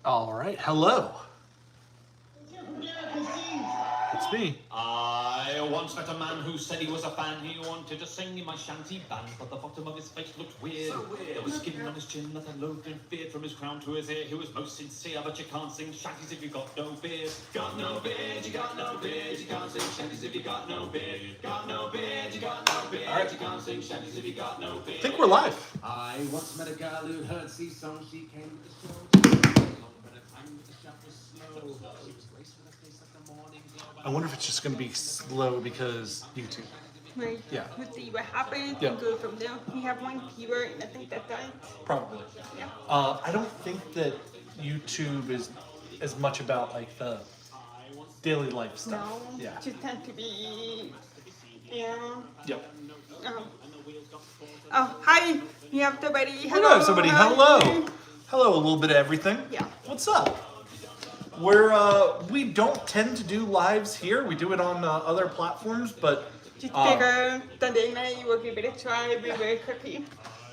All right, hello. It's me. I once met a man who said he was a fan. He wanted to sing in my shanty band, but the bottom of his face looked weird. So weird. There was skin on his chin that I loathed and feared. From his crown to his ear, he was most sincere. But you can't sing shanties if you got no beard. Got no beard, you got no beard. You can't sing shanties if you got no beard. Got no beard, you got no beard. All right. You can't sing shanties if you got no beard. I think we're live. I once met a girl who heard sea songs. She came to the show. But the time with the shop was slow. She was graced with a face like the morning glow. I wonder if it's just going to be slow because YouTube. Right. Yeah. We'll see what happens Yeah. and go from there. We have one keyword, and I think that's done. Probably. Yeah. I don't think that YouTube is as much about like the daily life stuff. No. Yeah. Just tend to be. Yeah. Yep. Oh, hi. You have somebody. Hello, somebody. Hello. Hello, a little bit of everything. Yeah. What's up? We don't tend to do lives here. We do it on other platforms, but Just figure Sunday night we'll give it a try. Be very quickly.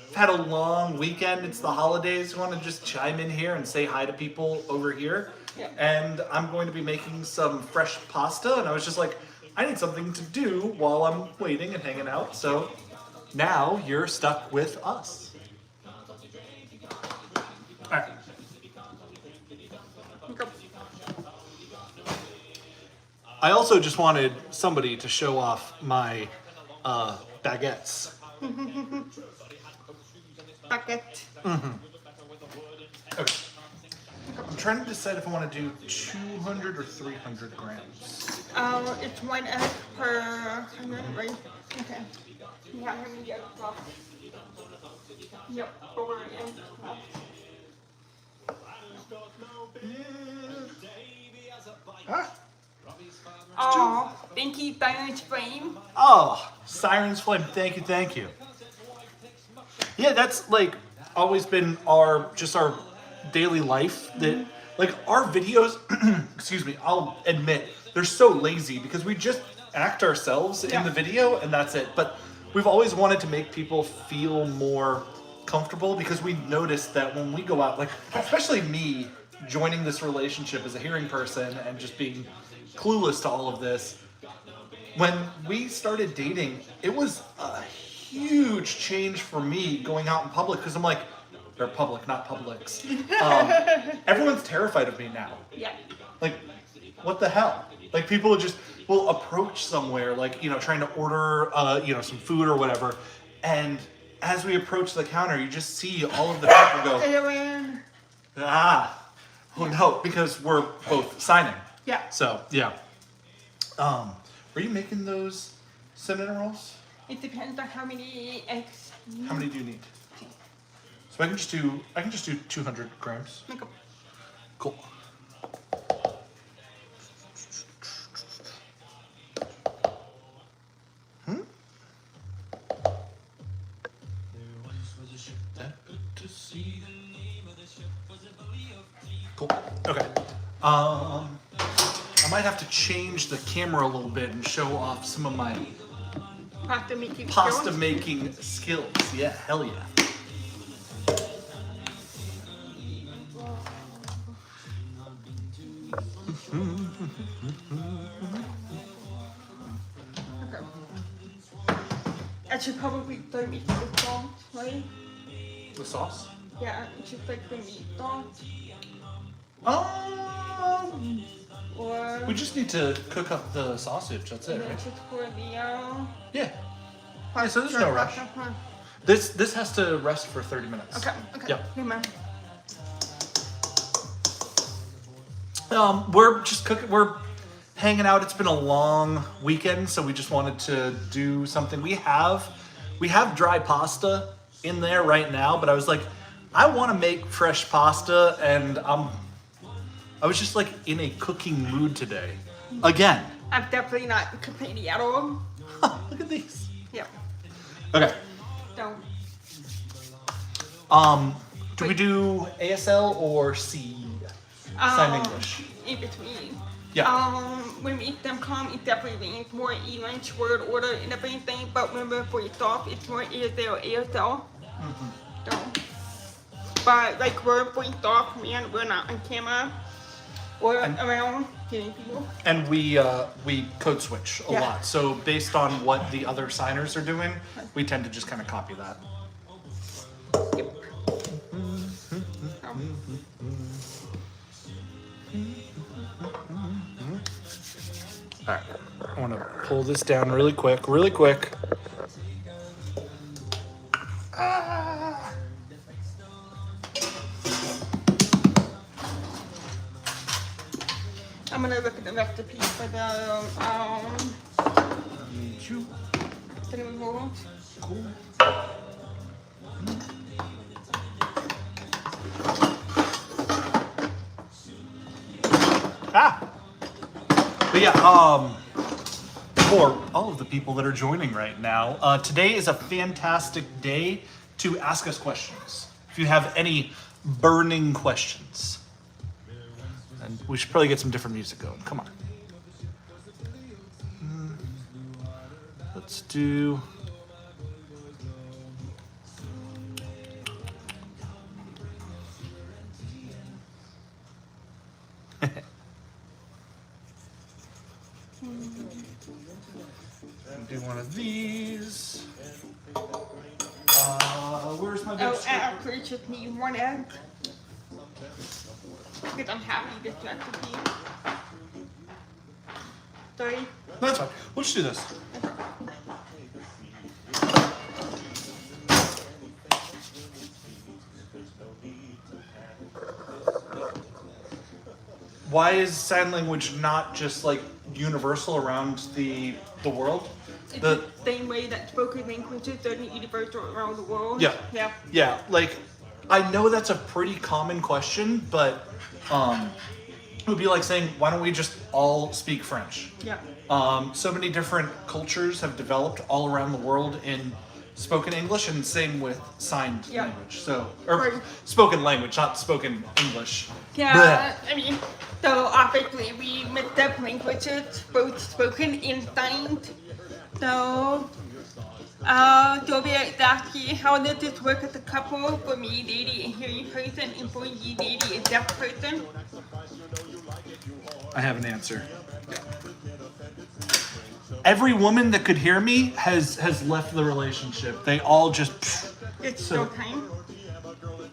I've had a long weekend. It's the holidays. I want to just chime in here and say hi to people over here. Yeah. And I'm going to be making some fresh pasta, and I was just like, I need something to do while I'm waiting and hanging out. So now you're stuck with us. All right. Okay. I also just wanted somebody to show off my baguettes. Bucket. Okay. I'm trying to decide if I want to do 200 or 300 grams. It's 1 egg per 100, right? Okay. Yeah, let me get it off. Yep. Over and off. Huh? Oh, thank you, Diamond Flame. Oh, Siren's Flame. Thank you, thank you. Yeah, that's like always been our daily life. That like our videos. Excuse me. I'll admit they're so lazy because we just act ourselves in the video and that's it. But we've always wanted to make people feel more comfortable because we noticed that when we go out, like especially me joining this relationship as a hearing person and just being clueless to all of this, when we started dating, it was a huge change for me going out in public because I'm like, they're public, not Publix. Everyone's terrified of me now. Yeah. Like, what the hell? Like, people will approach somewhere, like, trying to order, some food or whatever. And as we approach the counter, you just see all of the people go, oh no, because we're both signing. Yeah. So, yeah. Were you making those cinnamon rolls? It depends on how many eggs. How many do you need? So I can just do 200 grams. Okay. Cool. Cool. Okay. I might have to change the camera a little bit and show off some of my pasta making skills. Yeah, hell yeah. Okay. I should probably throw meat to the sauce, right? The sauce? Yeah, it should like the meat sauce. Or We just need to cook up the sausage. That's it, and then right? just for the Yeah. Alright, so there's no rush. This has to rest for 30 minutes. Okay, okay. Yep. Never mind. We're just cooking. We're hanging out. It's been a long weekend, so we just wanted to do something. We have dry pasta in there right now, but I was like, I want to make fresh pasta, and I was just like in a cooking mood today. Again. I'm definitely not complaining at all. Look at these. Yeah. Okay. So Do we do ASL or C? Sign English. in between. Yeah. When we eat them calm, it definitely means more English word order and everything. But remember, for yourself, it's more ASL. So but like we're blinked off, man, we're not on camera or around hearing people. And we code switch a Yeah. lot. So based on what the other signers are doing, we tend to just kind of copy that. Yep. All right, I want to pull this down really quick, really quick. Ah. I'm gonna look at the recipe for the cinnamon rolls. Cool. Ah. But yeah, for all of the people that are joining right now, today is a fantastic day to ask us questions. If you have any burning questions. And we should probably get some different music going. Come on. Let's do... do one of these. Where's my big Oh, stick? I actually just need one egg. Because I'm happy this recipe. Sorry. That's fine. We'll just do this. Why is sign language not just like universal around the world? It's the same way that spoken languages are universal around the world. Yeah. Yeah. Yeah, like I know that's a pretty common question, but it would be like saying, why don't we just all speak French? Yeah. So many different cultures have developed all around the world in spoken English, and same with signed Yeah. language. So, or Right. spoken language, not spoken English. Yeah, I mean, so obviously we mixed up languages, both spoken and signed. So, Sylvia is asking, how does this work as a couple? For me, dating a hearing person, and for you, dating a deaf person? I have an answer. Every woman that could hear me has left the relationship. They all just. It's So- still time.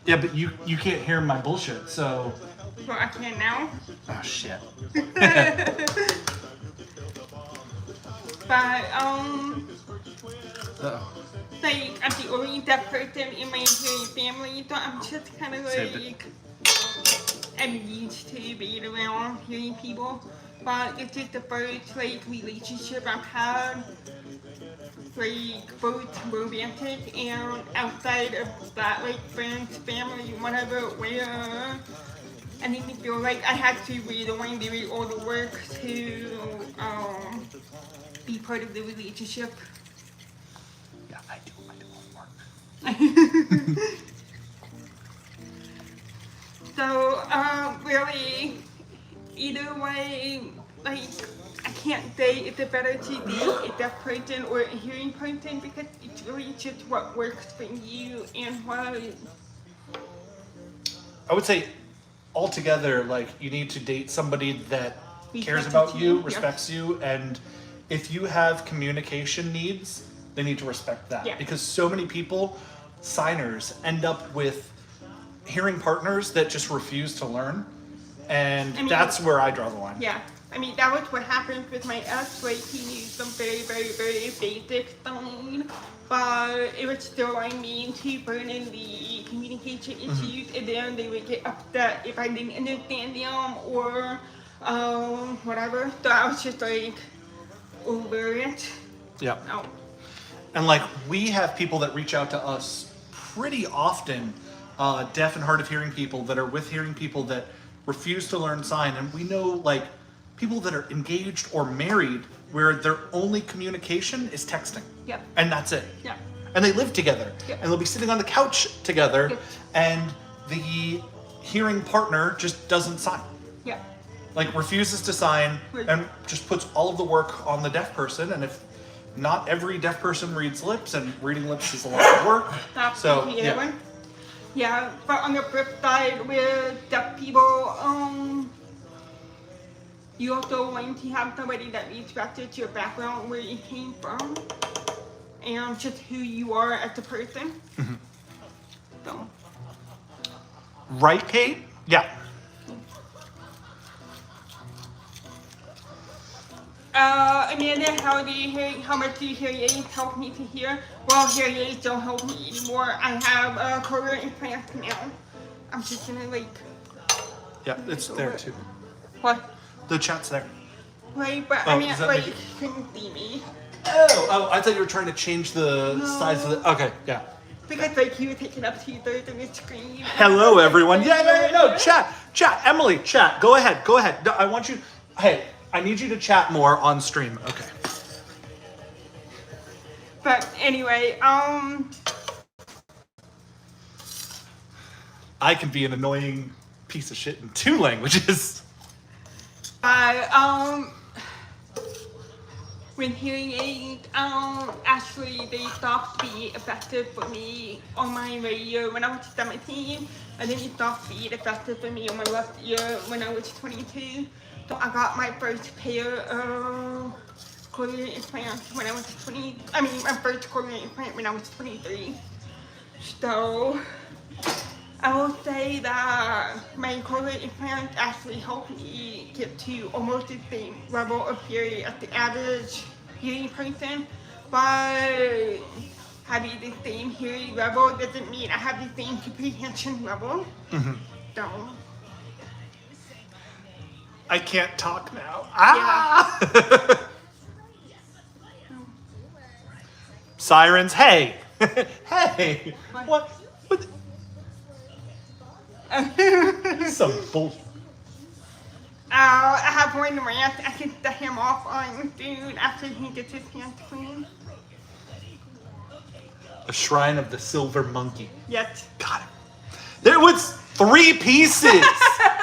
Yeah, but you can't hear my bullshit, so. So I can now. Oh shit. But, Uh-oh. like, I'm the only deaf person in my hearing family, so I'm just kind of Saved like, I'm used to being around hearing people. But this is the first, like, relationship I've had, like, both romantic and outside of that, like, friends, family, whatever, where I didn't feel like I had to read all the work to, be part of the relationship. Yeah, I do homework. So, really, either way, like, I can't say it's better to date a deaf person or a hearing person because it's really just what works for you and what. I would say altogether, like, you need to date somebody that cares Respects about you, you, yeah. respects you, and if you have communication needs, they need to respect that. Yeah. Because so many people, signers, end up with hearing partners that just refuse to learn, and I mean- that's where I draw the line. Yeah, I mean, that was what happened with my ex, like, he knew some very, very, very basic sign, but it was still, I mean, to burden the communication issues, and then they would get upset if I didn't understand them, or, whatever, so I was just, like, over it. Yeah. Oh, And like, we have people that reach out to us pretty often, deaf and hard of hearing people that are with hearing people that refuse to learn sign. And we know like people that are engaged or married where their only communication is texting. Yep. And that's it. yeah, And they live together. Yep. And they'll be sitting on the couch together, Yep. and the hearing partner just doesn't sign. yeah, Like refuses to sign Right. and just puts all of the work on the deaf person. And if not every deaf person reads lips, and reading lips is a lot of work. that's So the yeah. other one. Yeah, but on the flip side, with deaf people, you also want to have somebody that respects your background, where you came from, and just who you are as a person. So. Right, Kate? Yeah. Amanda, how much do hearing aids help me to hear? Well, hearing aids don't help me anymore. I have a cochlear implant now. I'm just gonna Yeah, it's there too. What? The chat's there. Right, but Oh, I mean, does that like, make you couldn't see me. Oh, I thought you were trying to change the size of the. Okay, yeah. Because, like, you were taking up 2/3 of the screen. Hello, everyone. Yeah, no, chat, Emily, chat. Go ahead. No, I want you. Hey, I need you to chat more on stream. Okay. But anyway, I can be an annoying piece of shit in 2 languages. when hearing aids, actually they stopped being effective for me on my radio when I was 17, and then it stopped being effective for me on my left ear when I was 22. So I got my first pair of cochlear implants when I was 20. I mean, my first cochlear implant when I was 23. So I will say that my cochlear implant actually helped me get to almost the same level of hearing as the average hearing person, but having the same hearing level doesn't mean I have the same comprehension level. So I can't talk now. Ah! Sirens, hey! Hey! What? Some bullshit. I have one rant I can set him off on soon after he gets his hands clean. The Shrine of the Silver Monkey. Yes. Got it. There was 3 pieces.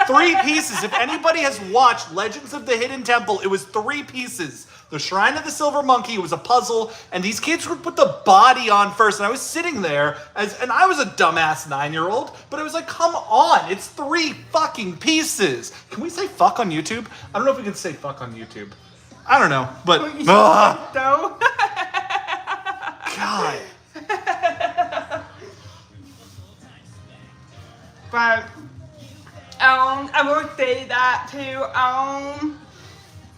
3 pieces. If anybody has watched Legends of the Hidden Temple, it was 3 pieces. The Shrine of the Silver Monkey was a puzzle, and these kids would put the body on first, and I was sitting there, and I was a dumbass 9-year-old, but I was like, come on, it's 3 fucking pieces. Can we say fuck on YouTube? I don't know if we can say fuck on YouTube. I don't know, but... So. God. But I will say that too.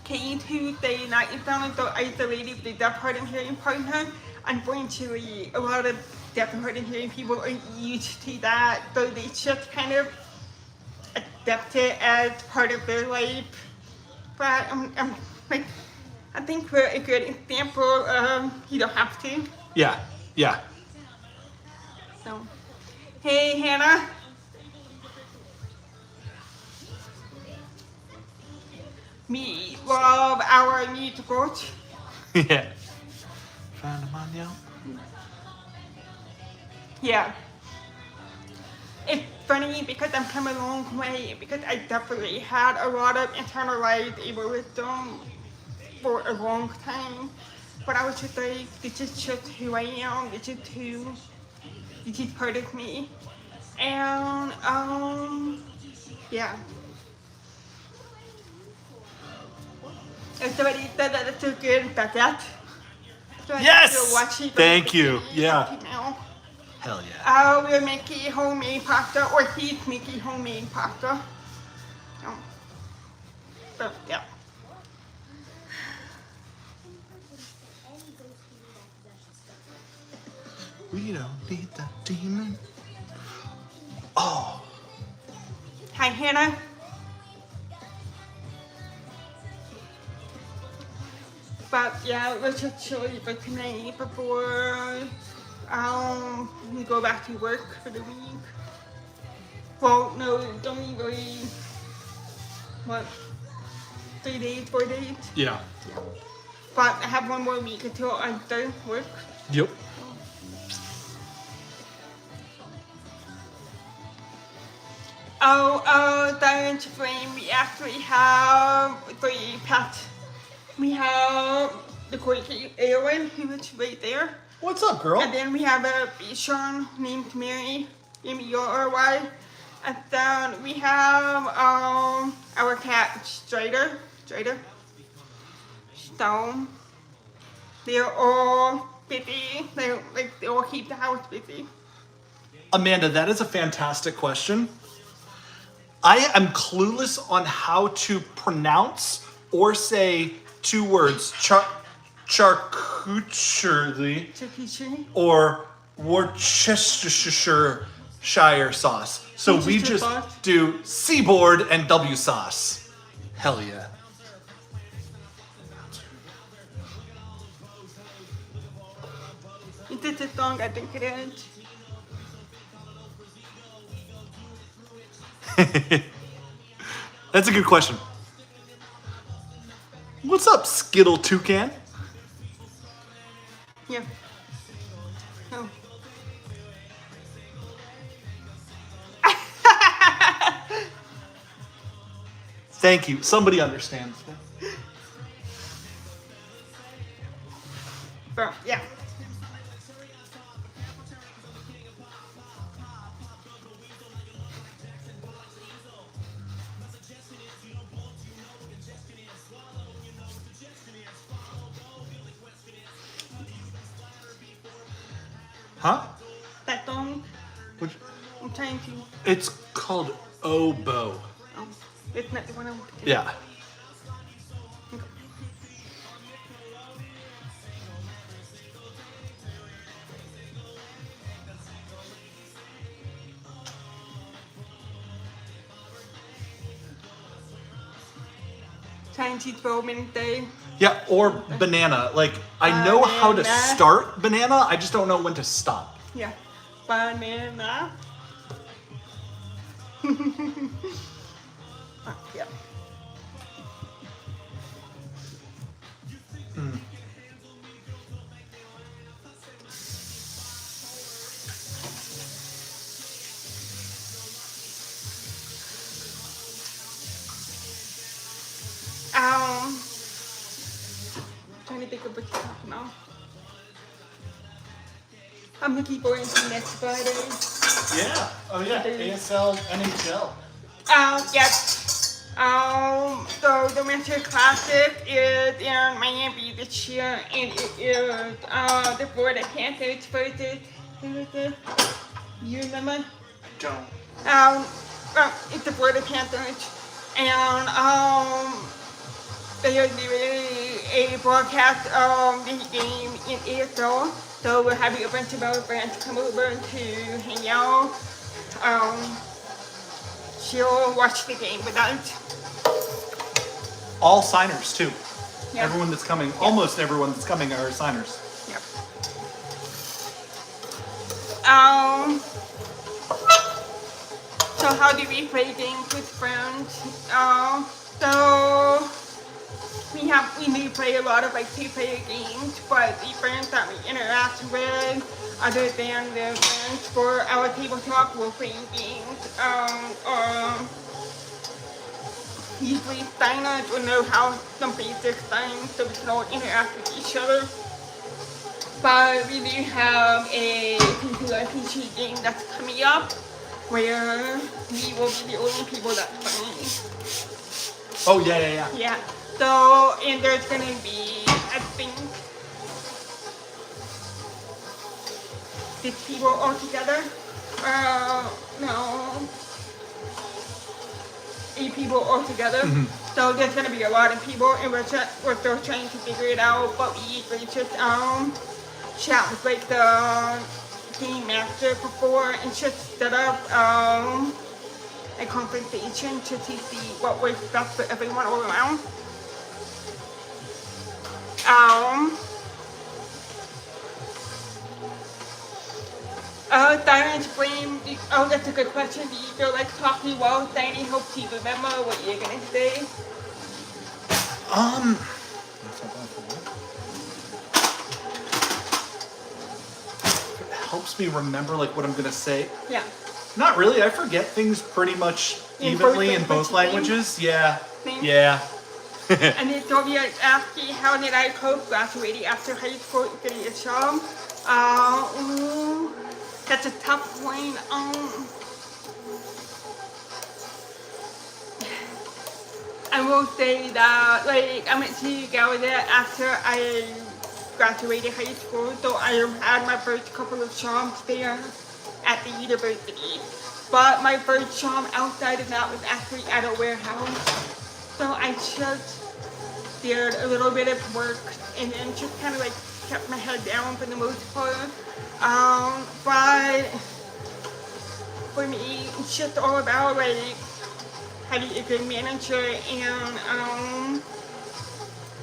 Came Tuesday night and found so isolated with the deaf, hard and hearing partner. Unfortunately, a lot of deaf and hard and hearing people are used to that, so they just kind of accept it as part of their life. But I'm like, I think we're a good example. You don't have to. Yeah. So, hey Hannah. Me love our musicals. Yeah. Found them on you. Yeah. It's funny because I'm coming a long way, because I definitely had a lot of internalized ableism for a long time. But I was just like, this is just who I am, this is part of me. And yeah. If somebody said that it's so good, that's that. So Yes! Thank you. Yeah. Now. Hell yeah. We're making homemade pasta, or he's making homemade pasta. So, yeah. We don't need that demon. Oh. Hi, Hannah. But yeah, let's just chilly for tonight before we go back to work for the week. Well, no, don't really. What? 3 days, 4 days? Yeah. But I have 1 more week until I start work. Yep. Science Flame, we actually have 3 pets. We have the Quaky Eowyn, who is right there. What's up, girl? And then we have a Bichon named Mary. M-E-O-R-Y. And then we have our cat Strider. So they're all busy. They all keep the house busy. Amanda, that is a fantastic question. I am clueless on how to pronounce or say two words, charcuterie Charcuterie. or Worcestershire sauce. So we Worcestershire just sauce. do Seaboard and W sauce. Hell yeah. Is this a song? I think it is. That's a good question. What's up, Skittle Toucan? Yeah. Oh. Thank you. Somebody understands. But yeah. Huh? That song, Which, I'm trying to. it's called Oboe. Oh, it's not the one I'm. Yeah. Trying to throw many days. Yeah, or banana. Like, I know how to Banana. start banana, I just don't know when to stop. Yeah. Banana. Yeah. Trying to think of what to talk about. I'm looking forward to next Friday. Yeah. Oh yeah. ASL NHL. Yes. So the Winter Classic is in Miami this year, and it is the Florida Panthers versus who is it? You remember? Don't. It's the Florida Panthers, and they are doing a broadcast of the game in ASL. So we're having a bunch of our friends come over to hang out. She'll watch the game with us. All signers too. Yeah. Everyone that's coming, almost everyone that's coming are signers. Yep. So how do we play games with friends? So we do play a lot of like two-player games, but the friends that we interact with, other than the friends for our table talk, we're playing games. Usually signers will know how some basic things so we can all interact with each other. But we do have a RPG game that's coming up where we will be the only people that's playing. Oh yeah. Yeah. So, and there's gonna be, I think, 6 people altogether. No. 8 people altogether. So there's gonna be a lot of people, and we're still trying to figure it out. But we usually just chat with like the game master before and just set up a conversation to see what works best for everyone all around. Siren's Flame, that's a good question. Do you feel like talking while Tiny helps you remember what you're gonna say? It helps me remember like what I'm gonna say. Yeah. Not really. I forget things pretty much In evenly both in both languages. Yeah. Same. Yeah. And then Sylvia is asking, how did I cope graduating after high school? Getting a job? That's a tough one. I will say that, like, I went to Gallaudet after I graduated high school, so I had my first couple of jobs there at the university. But my first job outside of that was actually at a warehouse. So I just did a little bit of work and then just kind of like kept my head down for the most part. But for me, it's just all about like having a good manager and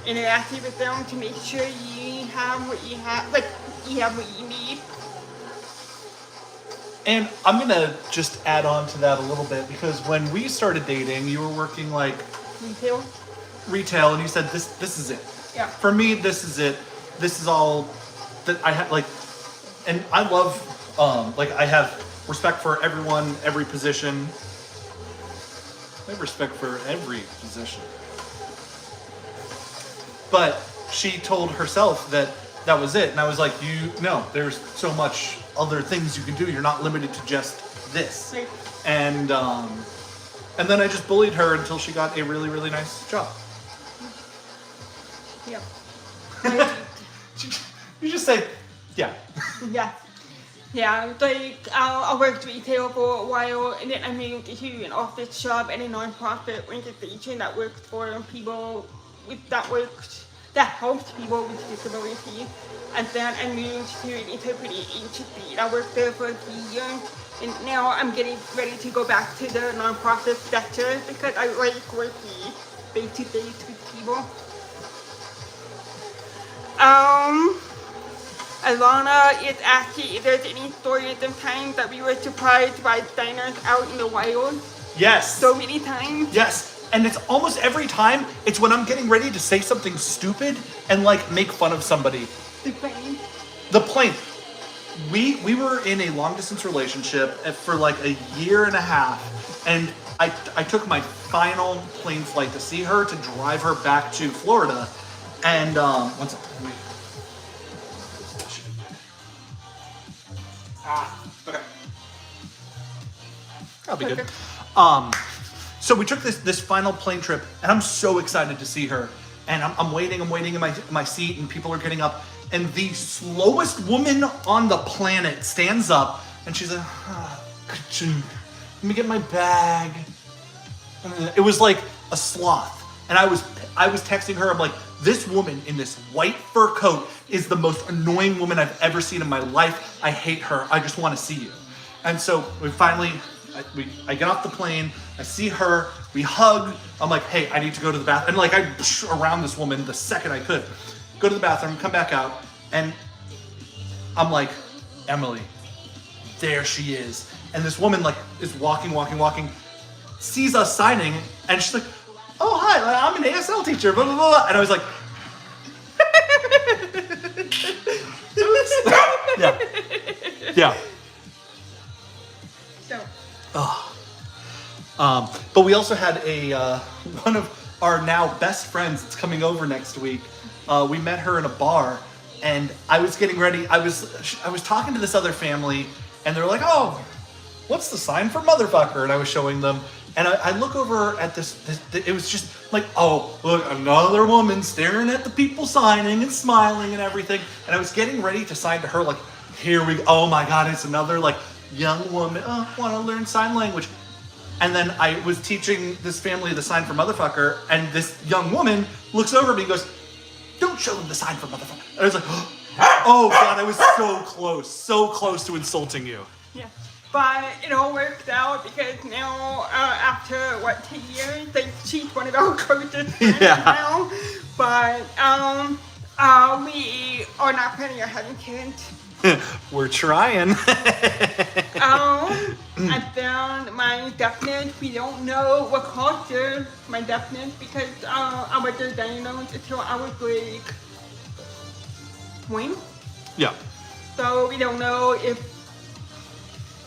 interacting with them to make sure you have what you have, like you have what you need. And I'm gonna just add on to that a little bit because when we started dating, you were working like retail, and you said this is it. Yeah. For me, this is it. This is all that I have. Like, and I love like I have respect for everyone, every position. I have respect for every position. But she told herself that that was it, and I was like, there's so much other things you can do. You're not limited to just this. Right. And then I just bullied her until she got a really, really nice job. Yeah. You just say, yeah. Yeah. Yeah, like I worked retail for a while, and then I moved to an office job at a non-profit organization that worked for people that helped people with disabilities. And then I moved to an interpreting agency. I worked there for a few years, and now I'm getting ready to go back to the non-profit sector because I like working face-to-face with people. Alana is asking if there's any stories of times that we were surprised by diners out in the wild. Yes. So many times. Yes. And it's almost every time, it's when I'm getting ready to say something stupid and like make fun of somebody. The plane. The plane. We were in a long distance relationship for like a year and a half, and I took my final plane flight to see her, to drive her back to Florida. And one second. Okay. That'll be good. So we took this final plane trip, and I'm so excited to see her. And I'm waiting in my seat, and people are getting up. And the slowest woman on the planet stands up, and she's like, let me get my bag. It was like a sloth. And I was texting her, I'm like, this woman in this white fur coat is the most annoying woman I've ever seen in my life. I hate her. I just want to see you. And so we finally, I get off the plane, I see her, we hug. I'm like, hey, I need to go to the bathroom. And like, I around this woman the second I could. Go to the bathroom, come back out, and I'm like, Emily, there she is. And this woman like is walking, sees us signing, and she's like, oh, hi, I'm an ASL teacher, blah, blah, blah. And I was like, yeah. So. But we also had one of our now best friends that's coming over next week. We met her in a bar, and I was getting ready. I was talking to this other family, and they're like, oh, what's the sign for motherfucker? And I was showing them. And I look over at this, it was just like, oh, look, another woman staring at the people signing and smiling and everything. And I was getting ready to sign to her, like, here we go. Oh my God, it's another like young woman. Oh, want to learn sign language. And then I was teaching this family the sign for motherfucker. And this young woman looks over at me and goes, don't show them the sign for motherfucker. And I was like, oh God, I was so close to insulting you. Yeah. But it all worked out because now, after 10 years, she's one of our closest friends now. But we are not planning on having kids. We're trying. I found my deafness. We don't know what caused my deafness because I wasn't diagnosed until I was like 20. Yeah. So we don't know if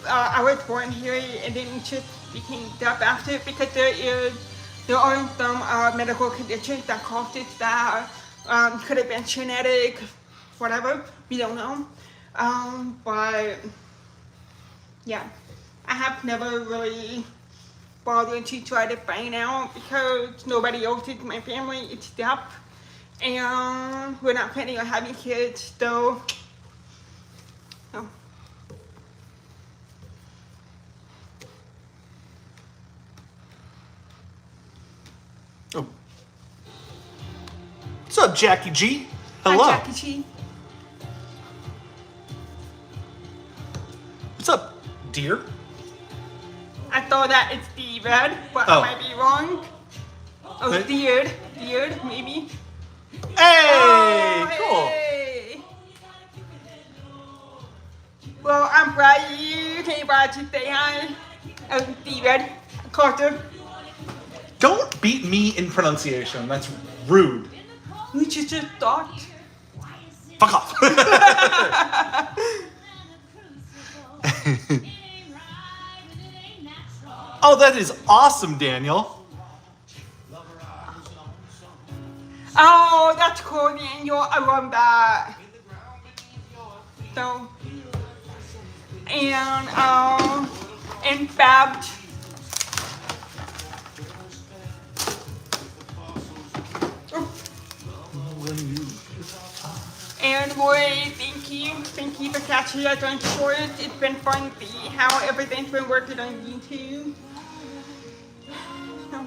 I was born here and then just became deaf after it because there are some medical conditions that caused it that could have been genetic, whatever, we don't know. But yeah, I have never really bothered to try to find out because nobody else in my family is deaf, and we're not planning on having kids, so. No. Oh. What's up, Jackie G? Hello. Hi, Jackie G. What's up, dear? I thought that it's David, but Oh. I might be wrong. Oh, Hey. Deard, maybe. Hey, Oh, cool. hey. Well, I'm glad you came by to say hi. Oh, David, Carter. Don't beat me in pronunciation. That's rude. You just thought. Fuck off. Oh, that is awesome, Daniel. Oh, that's cool, Daniel. I love that. So, in fact, and Roy, thank you for catching us on short. It's been fun to see how everything's been working on YouTube. No.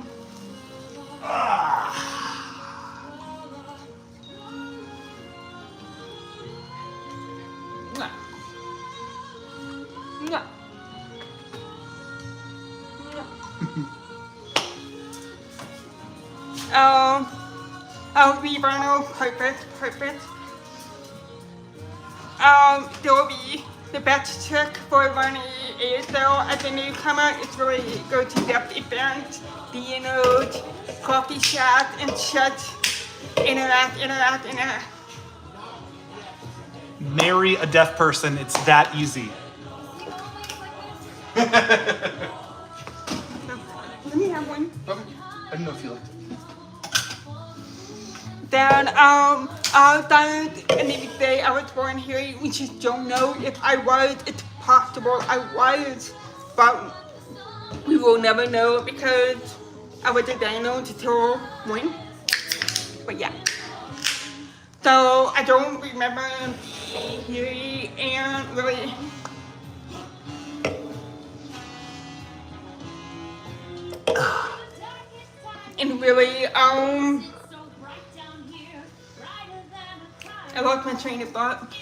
We run out perfect. Dobby, the best trick for running ASL as a newcomer is really go to depth events, DNOs, coffee chat, and chat, interact. Marry a deaf person. It's that easy. Let me have one. I don't know if you liked it. Then, and the day I was born here, we just don't know if I was. It's possible I was, but we will never know because I was diagnosed until when. But yeah. So I don't remember here and really. And really, I lost my train of thought.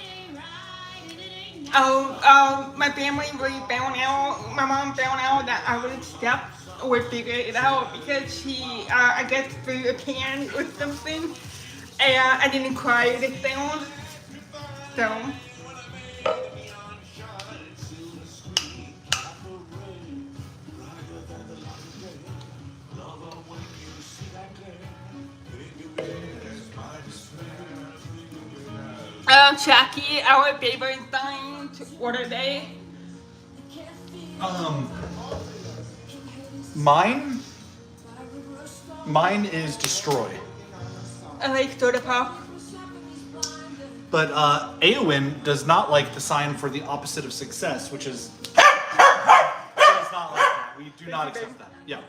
My family really found out, my mom found out that I was deaf, or figured it out because she, I guess, threw a pan or something, and I didn't cry it down. So. Jackie, our favorite things, what are they? Mine is destroy. I like soda pop. But Eowyn does not like the sign for the opposite of success, which is does not like that. We do not accept that. Yeah.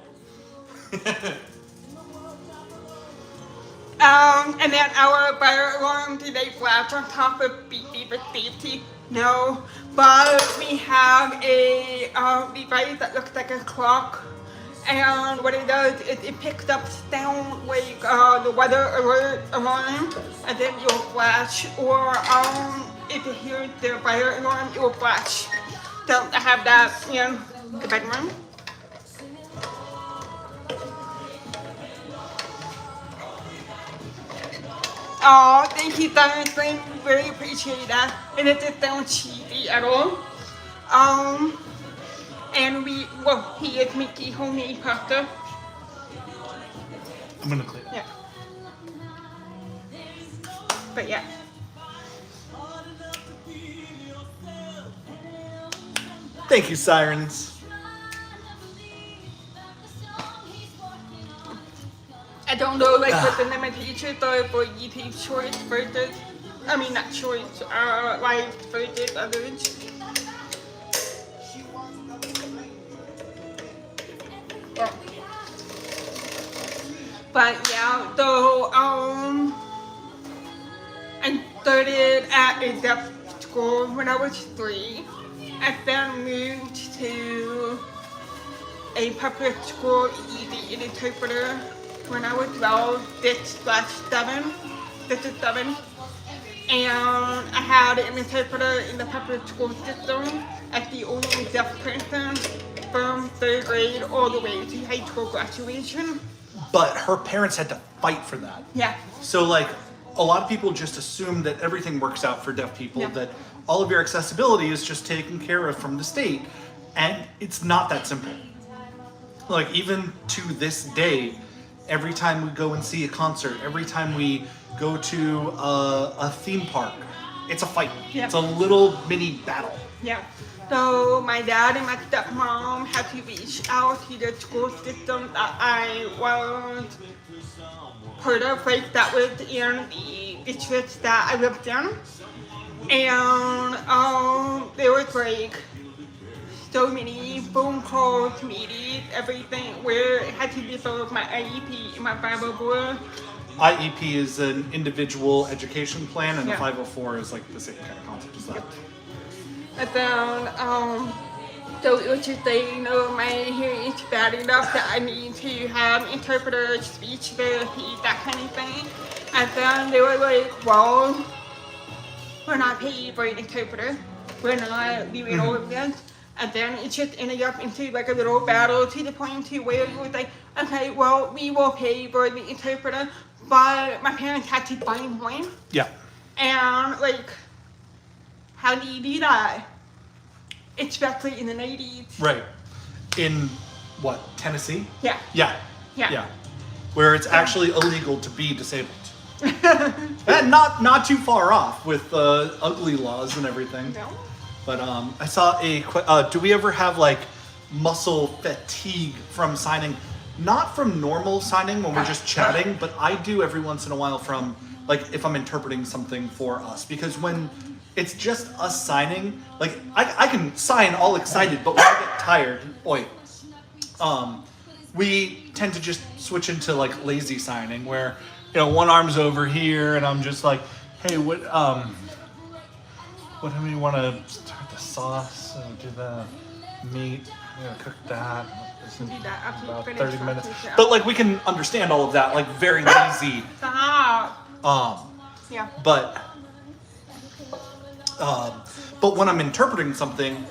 And then our fire alarm, do they flash on top of beep beep for safety? No, but we have a device that looks like a clock, and what it does is it picks up sound like the weather alert alarm, and then it will flash, or if it hears the fire alarm, it will flash. So I have that in the bedroom. Oh, thank you, Thursday. Really appreciate that. And it doesn't sound cheesy at all. And he is Mickey homemade pasta. I'm gonna clear. Yeah. But yeah. Thank you, Sirens. I don't know what the limitations are for YouTube shorts versus, not shorts, live versus others. But yeah, so I started at a deaf school when I was 3. I then moved to a public school ED interpreter when I was 12, 6/7. This is 7. And I had an interpreter in the public school system as the only deaf person from 3rd grade all the way to high school graduation. But her parents had to fight for that. Yeah. So like a lot of people just assume that everything works out for deaf people, Yeah. that all of your accessibility is just taken care of from the state. And it's not that simple. Like even to this day, every time we go and see a concert, every time we go to a theme park, it's a fight. Yeah. It's a little mini battle. Yeah. So my dad and my stepmom had to reach out to the school system that I was part of, like that was in the district that I lived in. And there was like so many phone calls, meetings, everything where I had to develop my IEP and my Bible board. IEP is an individual education plan, and Yeah. a 504 is like the same kind of concept as that. I found, so it was just like, you know, my hearing is bad enough that I need to have interpreters, speech therapy, that kind of thing. And then they were like, well, we're not paying for an interpreter. We're not doing all of this. And then it just ended up into like a little battle to the point to where it was like, okay, well, we will pay for the interpreter, but my parents had to find one. Yeah. And like, how do you do that? Especially in the 90s. Right. In what, Tennessee? Yeah. Yeah. Yeah. Where it's actually illegal to be disabled. And not too far off with ugly laws and everything. No. But I saw do we ever have like muscle fatigue from signing? Not from normal signing when we're just chatting, but I do every once in a while from like if I'm interpreting something for us. Because when it's just us signing, like I can sign all excited, but when I get tired, we tend to just switch into like lazy signing where, you know, one arm's over here and I'm just like, hey, what do we want to start the sauce and do the meat? Cook that. Do that after you About finish 30 sauce minutes. and shit. But like we can understand all of that, like very lazy. Stop. Yeah. But when I'm interpreting something,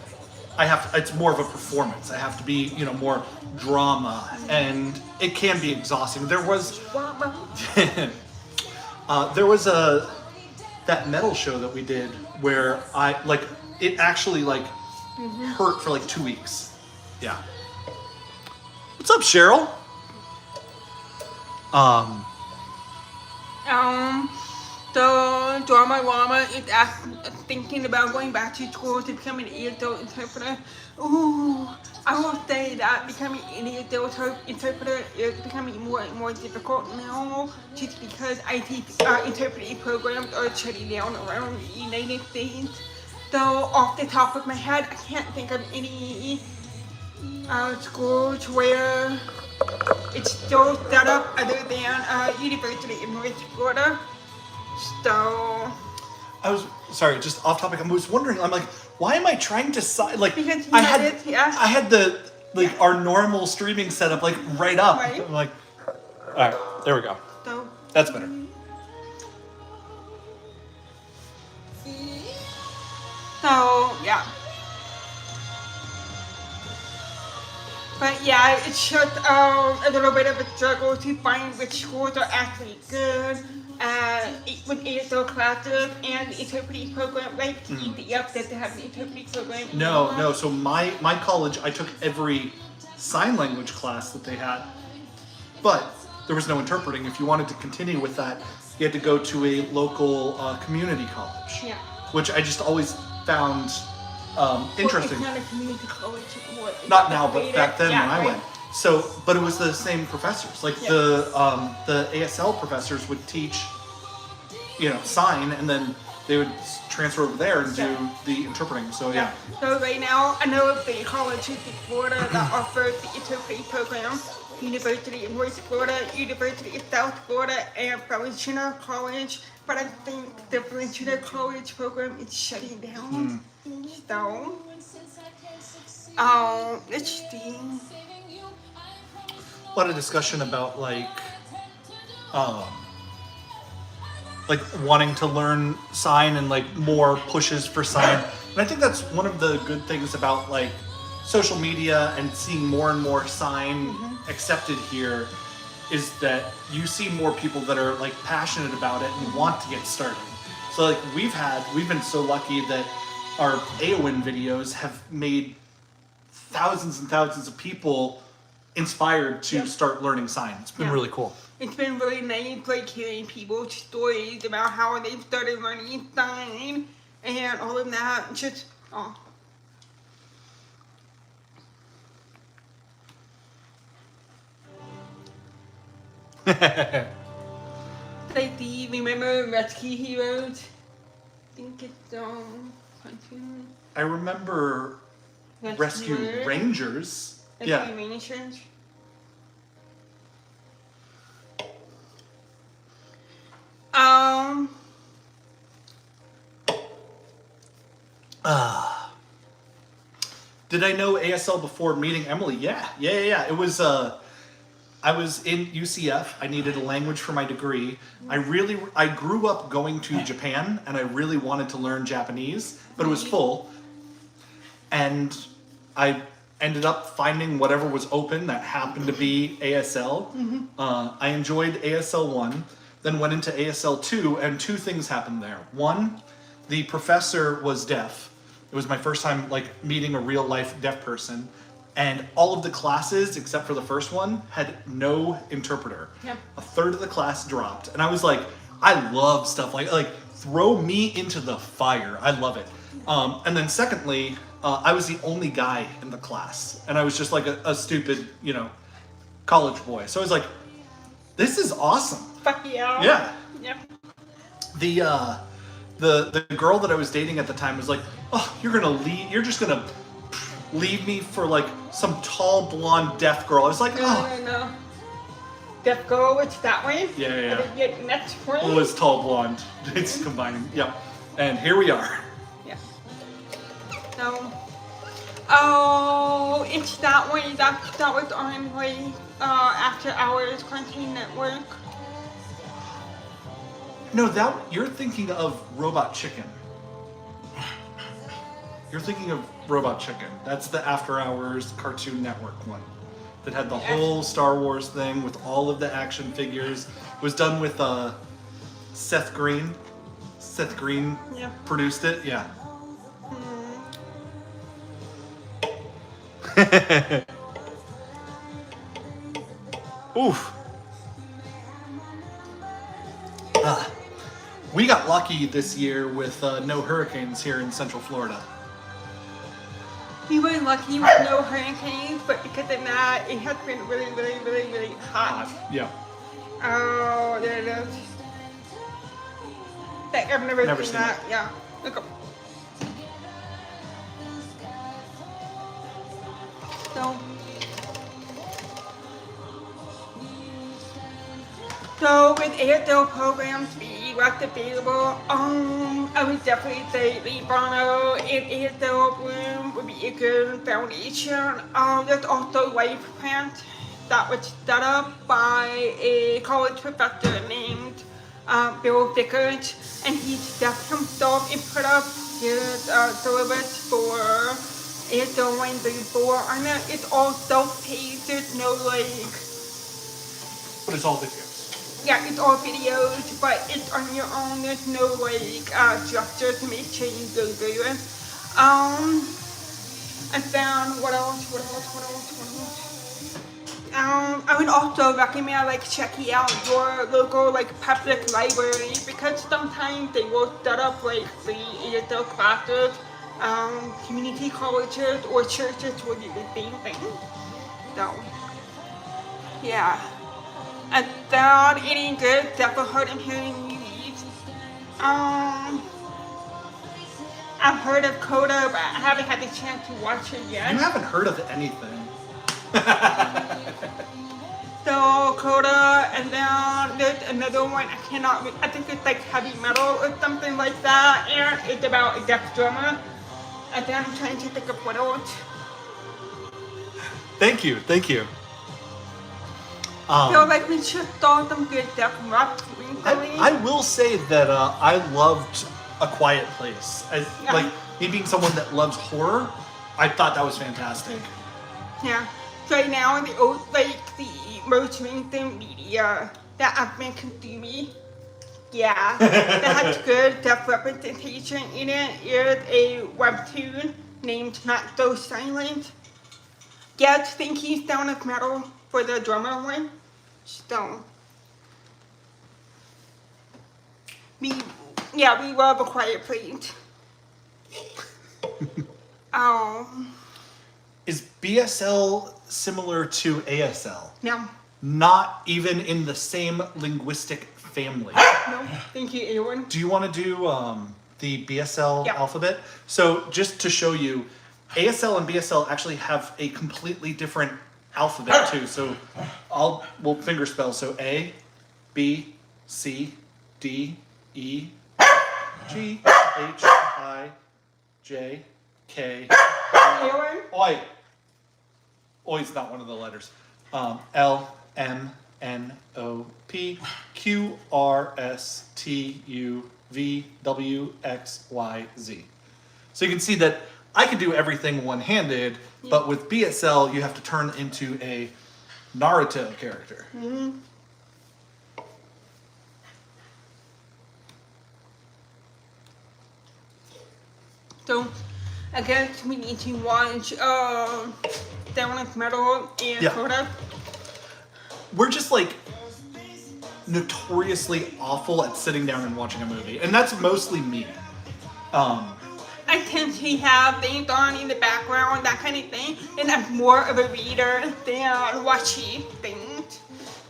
it's more of a performance. I have to be, you know, more drama, and it can be exhausting. There was that metal show that we did where it actually hurt for like 2 weeks. Yeah. What's up, Cheryl? So Drama Llama is thinking about going back to school to become an ESL interpreter. Ooh, I will say that becoming an ESL interpreter is becoming more and more difficult now, just because IT interpreting programs are shutting down around the United States. So off the top of my head, I can't think of any schools where it's still set up other than University in North Florida. So I was sorry, just off topic. I was wondering. I'm like, why am I trying to sign? Like, because you I had had it, yeah. I had the our normal streaming setup like right up. Right. I'm like, all right, there we go. So That's better. yeah. But yeah, it's just a little bit of a struggle to find which schools are actually good with ESL classes and the interpreting program. Like, to eat the up that they have the interpreting program. No. So my college, I took every sign language class that they had, but there was no interpreting. If you wanted to continue with that, you had to go to a local community college. Yeah. Which I just always found interesting. Well, it's not a community college anymore. It's Not now, but back then yeah, when I right. went. So, but it was the same professors. Like the ASL professors would teach, you know, sign, and then they would transfer over there and do the interpreting. So yeah. So right now, I know of the colleges in Florida that offer the interpreting program. University of North Florida, University of South Florida, and Valentina College. But I think the Valentina College program is shutting down. So, let's see. A lot of discussion about wanting to learn sign and like more pushes for sign. And I think that's one of the good things about like social media and seeing more and more sign accepted here is that you see more people that are like passionate about it and want to get started. So like we've been so lucky that our AON videos have made thousands and thousands of people inspired to start learning sign. It's been really cool. It's been really nice, like hearing people's stories about how they started learning sign and all of that. Just, Like, do you remember Rescue Heroes? I think it's cartoon. I remember Rescue Rangers. Rescue Rangers. Did I know ASL before meeting Emily? Yeah. It was I was in UCF. I needed a language for my degree. I grew up going to Japan and I really wanted to learn Japanese, but it was full. And I ended up finding whatever was open that happened to be ASL. I enjoyed ASL 1, then went into ASL 2, and two things happened there. One, the professor was deaf. It was my first time like meeting a real life deaf person. And all of the classes, except for the first one, had no interpreter. Yep. A third of the class dropped. And I was like, I love stuff like throw me into the fire. I love it. And then secondly, I was the only guy in the class. And I was just like a stupid, college boy. So I was like, this is awesome. Fuck yeah. Yeah. Yep. The girl that I was dating at the time was like, oh, you're just gonna leave me for like some tall blonde deaf girl. I was like, No. Deaf girl, it's that way? Yeah. Next way? Well, it's tall blonde. It's combining. Yep. And here we are. Yeah. So, oh, it's that way. That was on like After Hours Cartoon Network. No, you're thinking of Robot Chicken. You're thinking of Robot Chicken. That's the After Hours Cartoon Network one that had the whole Star Wars thing with all of the action figures. It was done with Seth Green. Seth Green produced it. Yeah. Oof. We got lucky this year with no hurricanes here in Central Florida. We were lucky with no hurricanes, but because of that, it has been really, really, really, really hot. Yeah. Oh, there it is. I've never seen that. It. Yeah. Look up. So with ASL programs being left available, I would definitely say Libano and ASL Bloom would be a good foundation. There's also Life Plant that was set up by a college professor named Bill Vickers, and he's deaf himself and put up his syllabus for ASL 1 through 4. I know it's all self-paced, there's no But it's all videos. Yeah, it's all videos, but it's on your own. There's no structure to make sure you go through it. I found what else? I would also recommend checking out your local public library, because sometimes they will set up free ESL classes. Community colleges or churches will do the same thing. So, yeah. I found any good deaf or hard of hearing movies. I've heard of Coda, but I haven't had the chance to watch it yet. You haven't heard of anything. So Coda, and then there's another one, I think it's like heavy metal or something like that, and it's about a deaf drummer. And then I'm trying to think of what else. Thank you. So like we should saw some good deaf rock recently. I will say that I loved A Quiet Place. Like me being someone that loves horror, I thought that was fantastic. Yeah. So right now the most recent media that I've been consuming, that has good deaf representation in it is a webtoon named Not So Silent. I think he's down as metal for the drummer one. So we love A Quiet Place. Is BSL similar to ASL? No. Not even in the same linguistic family. No. Thank you, Aaron. Do you want to do the BSL Yeah. alphabet? So just to show you, ASL and BSL actually have a completely different alphabet too. So we'll finger spell. So A, B, C, D, E, G, H, I, J, K. Aaron? Oi. Oi's not one of the letters. L, M, N, O, P, Q, R, S, T, U, V, W, X, Y, Z. So you can see that I can do everything one-handed, but with BSL, you have to turn into a Naruto character. Mm-hmm. So, I guess we need to watch Down with Metal and Yeah. Coda. We're just like notoriously awful at sitting down and watching a movie, and that's mostly me. I tend to have things on in the background, that kind of thing, and I'm more of a reader than watching things.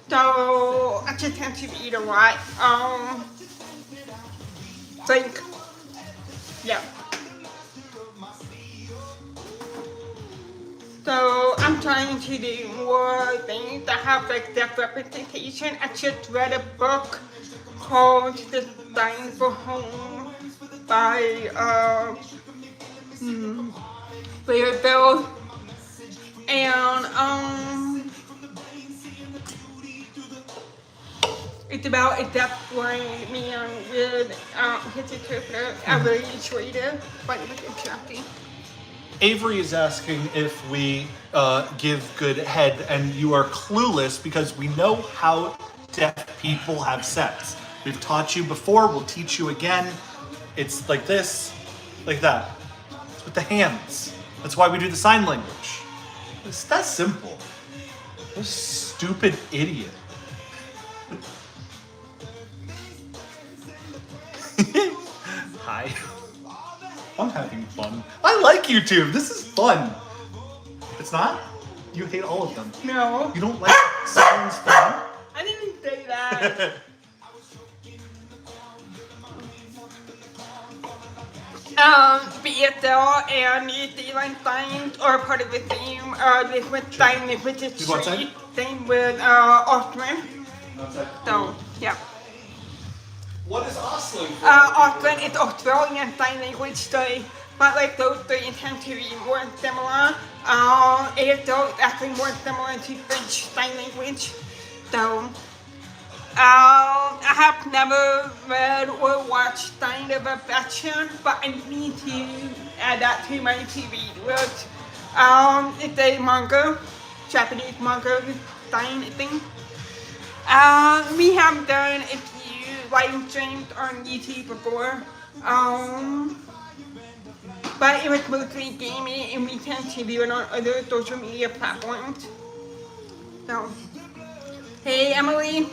So I just tend to read a lot. Yeah. So I'm trying to do more things that have like deaf representation. I just read a book called Design for Home by Bill, and it's about a deaf blind man with his interpreter. I really enjoyed it, but it was interesting. Avery is asking if we give good head, and you are clueless because we know how deaf people have sex. We've taught you before, we'll teach you again. It's like this, like that. It's with the hands. That's why we do the sign language. It's that simple. What a stupid idiot. Hi. I'm having fun. I like YouTube. This is fun. It's not? You hate all of them. No, You don't like Siren's fun? I didn't say that. BSL and New Zealand signs are part of the same liquid sign liquid what sign? history. Same with Austrian. So, yeah. What is Osling? Austrian is Australian sign language study, but like those three tend to be more similar. ASL is actually more similar to French sign language. So, I have never read or watched Sign of Affection, but I need to add that to my TV list. It's a manga, Japanese manga sign thing. We have done a few live streams on YouTube before, but it was mostly gaming, and we tend to do it on other social media platforms. So, hey Emily.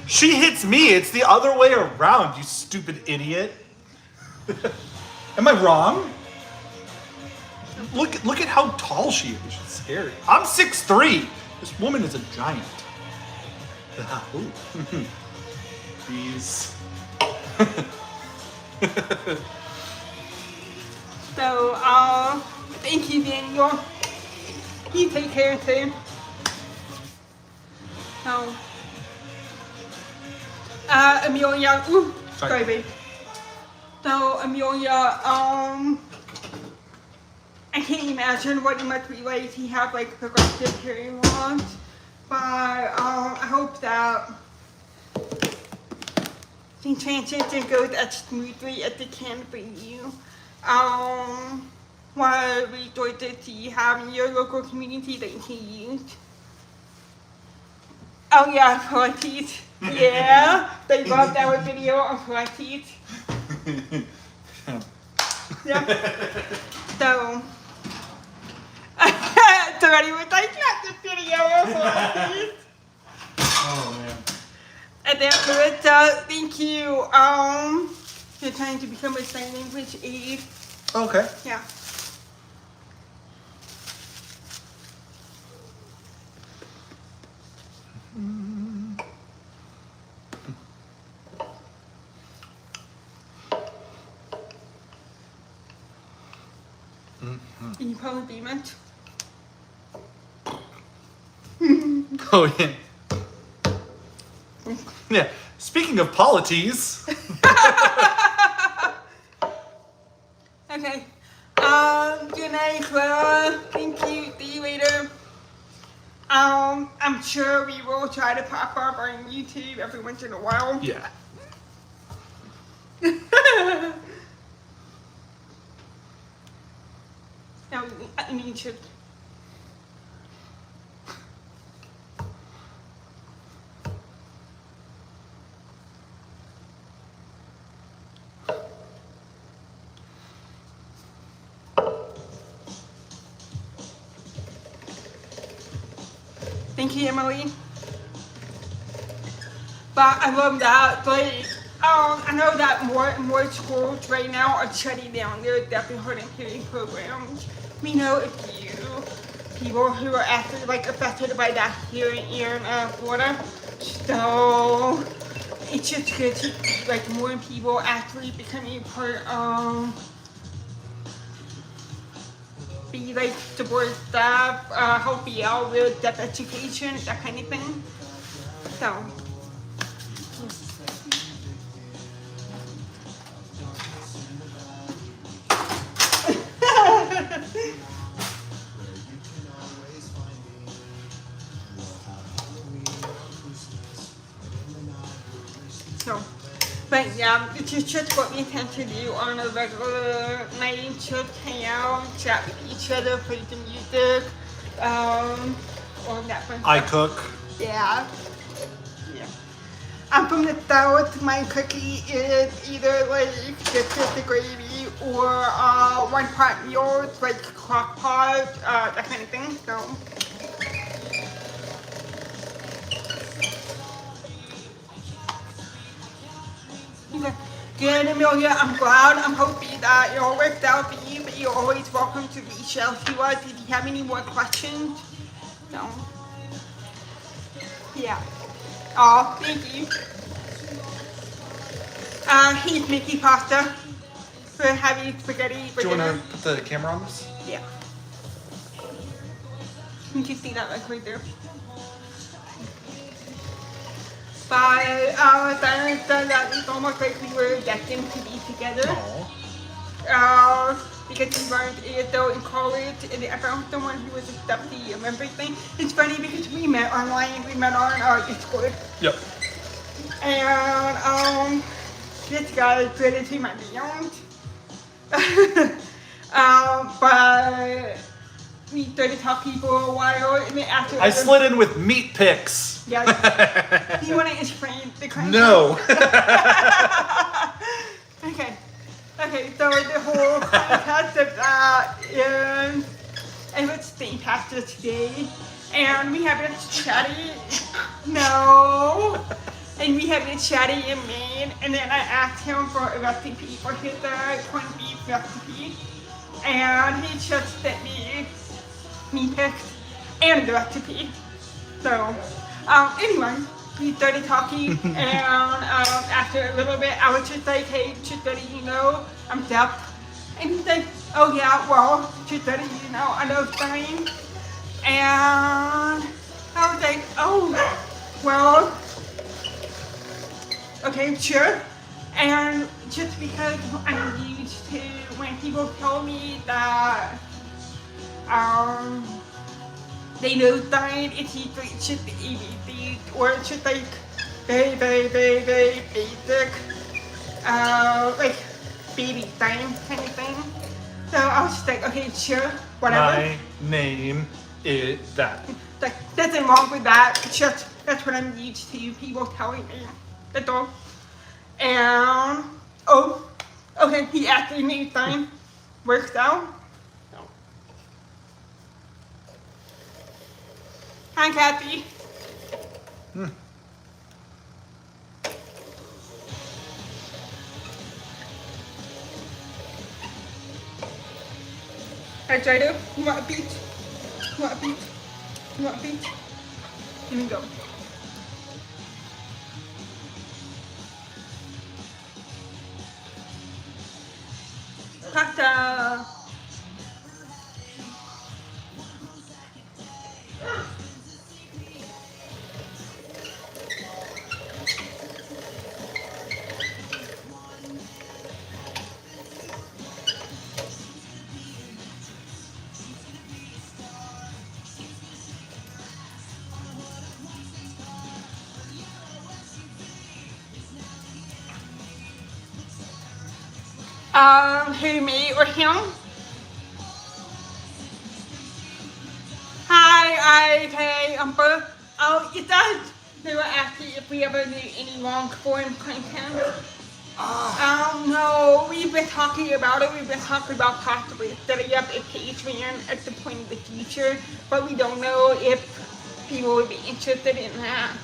She hits me. It's the other way around, you stupid idiot. Am I wrong? Look at how tall she is. She's scary. I'm 6'3". This woman is a giant. Ooh. These. So, thank you, Daniel. You take care too. So, Amelia, ooh, sorry, babe. So, Amelia, I can't imagine what it must be like to have like progressive hearing loss, but I hope that the transition goes as smoothly as it can for you. What resources do you have in your local community that you can use? Oh yeah, Pilates. Yeah, they loved our video on Pilates. Yeah. So, somebody was like, not the video on Pilates. Oh man. And then thank you. You're trying to become a sign language aide. Okay. Yeah. Can you probably be meant? Oh yeah. Yeah. Speaking of polities. Okay. Good night, Clara. Thank you. See you later. I'm sure we will try to pop up on YouTube every once in a while. Yeah. No, I mean, you should. Thank you, Emily. But I love that, like, I know that more and more schools right now are shutting down their deaf and hard of hearing programs. We know a few people who are actually like affected by that here in Florida. So it's just good to like more people actually becoming part be like support staff, help you out with deaf education, that kind of thing. So. So, but yeah, it's just what we tend to do on a regular night. Just hang out, chat with each other, play the music, all that fun I stuff. cook. Yeah. Yeah. I'm from the south. My cookie is either like just with the gravy or one pot meals, like crock pot, that kind of thing. So. Okay. Good, Amelia. I'm glad. I'm hoping that it all worked out for you, but you're always welcome to reach out to us if you have any more questions. So, yeah. Oh, thank you. Here's Mickey pasta for having spaghetti for Do you dinner. want to put the camera on this? Yeah. You can see that like right there. But Simon said that it's almost like we were destined to be together. Because we learned ASL in college, and I found someone who was accepting and everything. It's funny because we met online, we met on Discord. Yep. And this guy is really to my beyond. But we started talking for a while, and then after I slid in with meat picks. Yeah. Do you want to explain the concept? No. Okay. Okay, so the whole concept of that is, I was St. Patrick's Day, and we have been chatty. No. And we have been chatty in Maine, and then I asked him for a recipe for his corned beef recipe, and he just sent me meat picks and the recipe. So, anyway, we started talking, and after a little bit, I was just like, hey, just letting you know, I'm deaf. And he's like, oh yeah, well, just letting you know, I know signs. And I was like, oh, well, okay, sure. And just because I'm used to when people tell me that they know sign, it's usually just the ABC, or it's just like very, very, very, very basic, like baby sign kind of thing. So I was just like, okay, sure, whatever. My name is that. Like, nothing wrong with that. It's just, that's what I'm used to, people telling me. That's all. And, oh, okay, he actually made sign. Works out. Hi, Kathy. Hi, Jado. You want a beat? You want a beat? You want a beat? Here we go. Pasta. Who, me or him? Hi, hey, Umber. Oh, it does. They were asking if we ever do any long form content. No, we've been talking about it. We've been talking about possibly setting up a Patreon at the point of the future, but we don't know if people would be interested in that.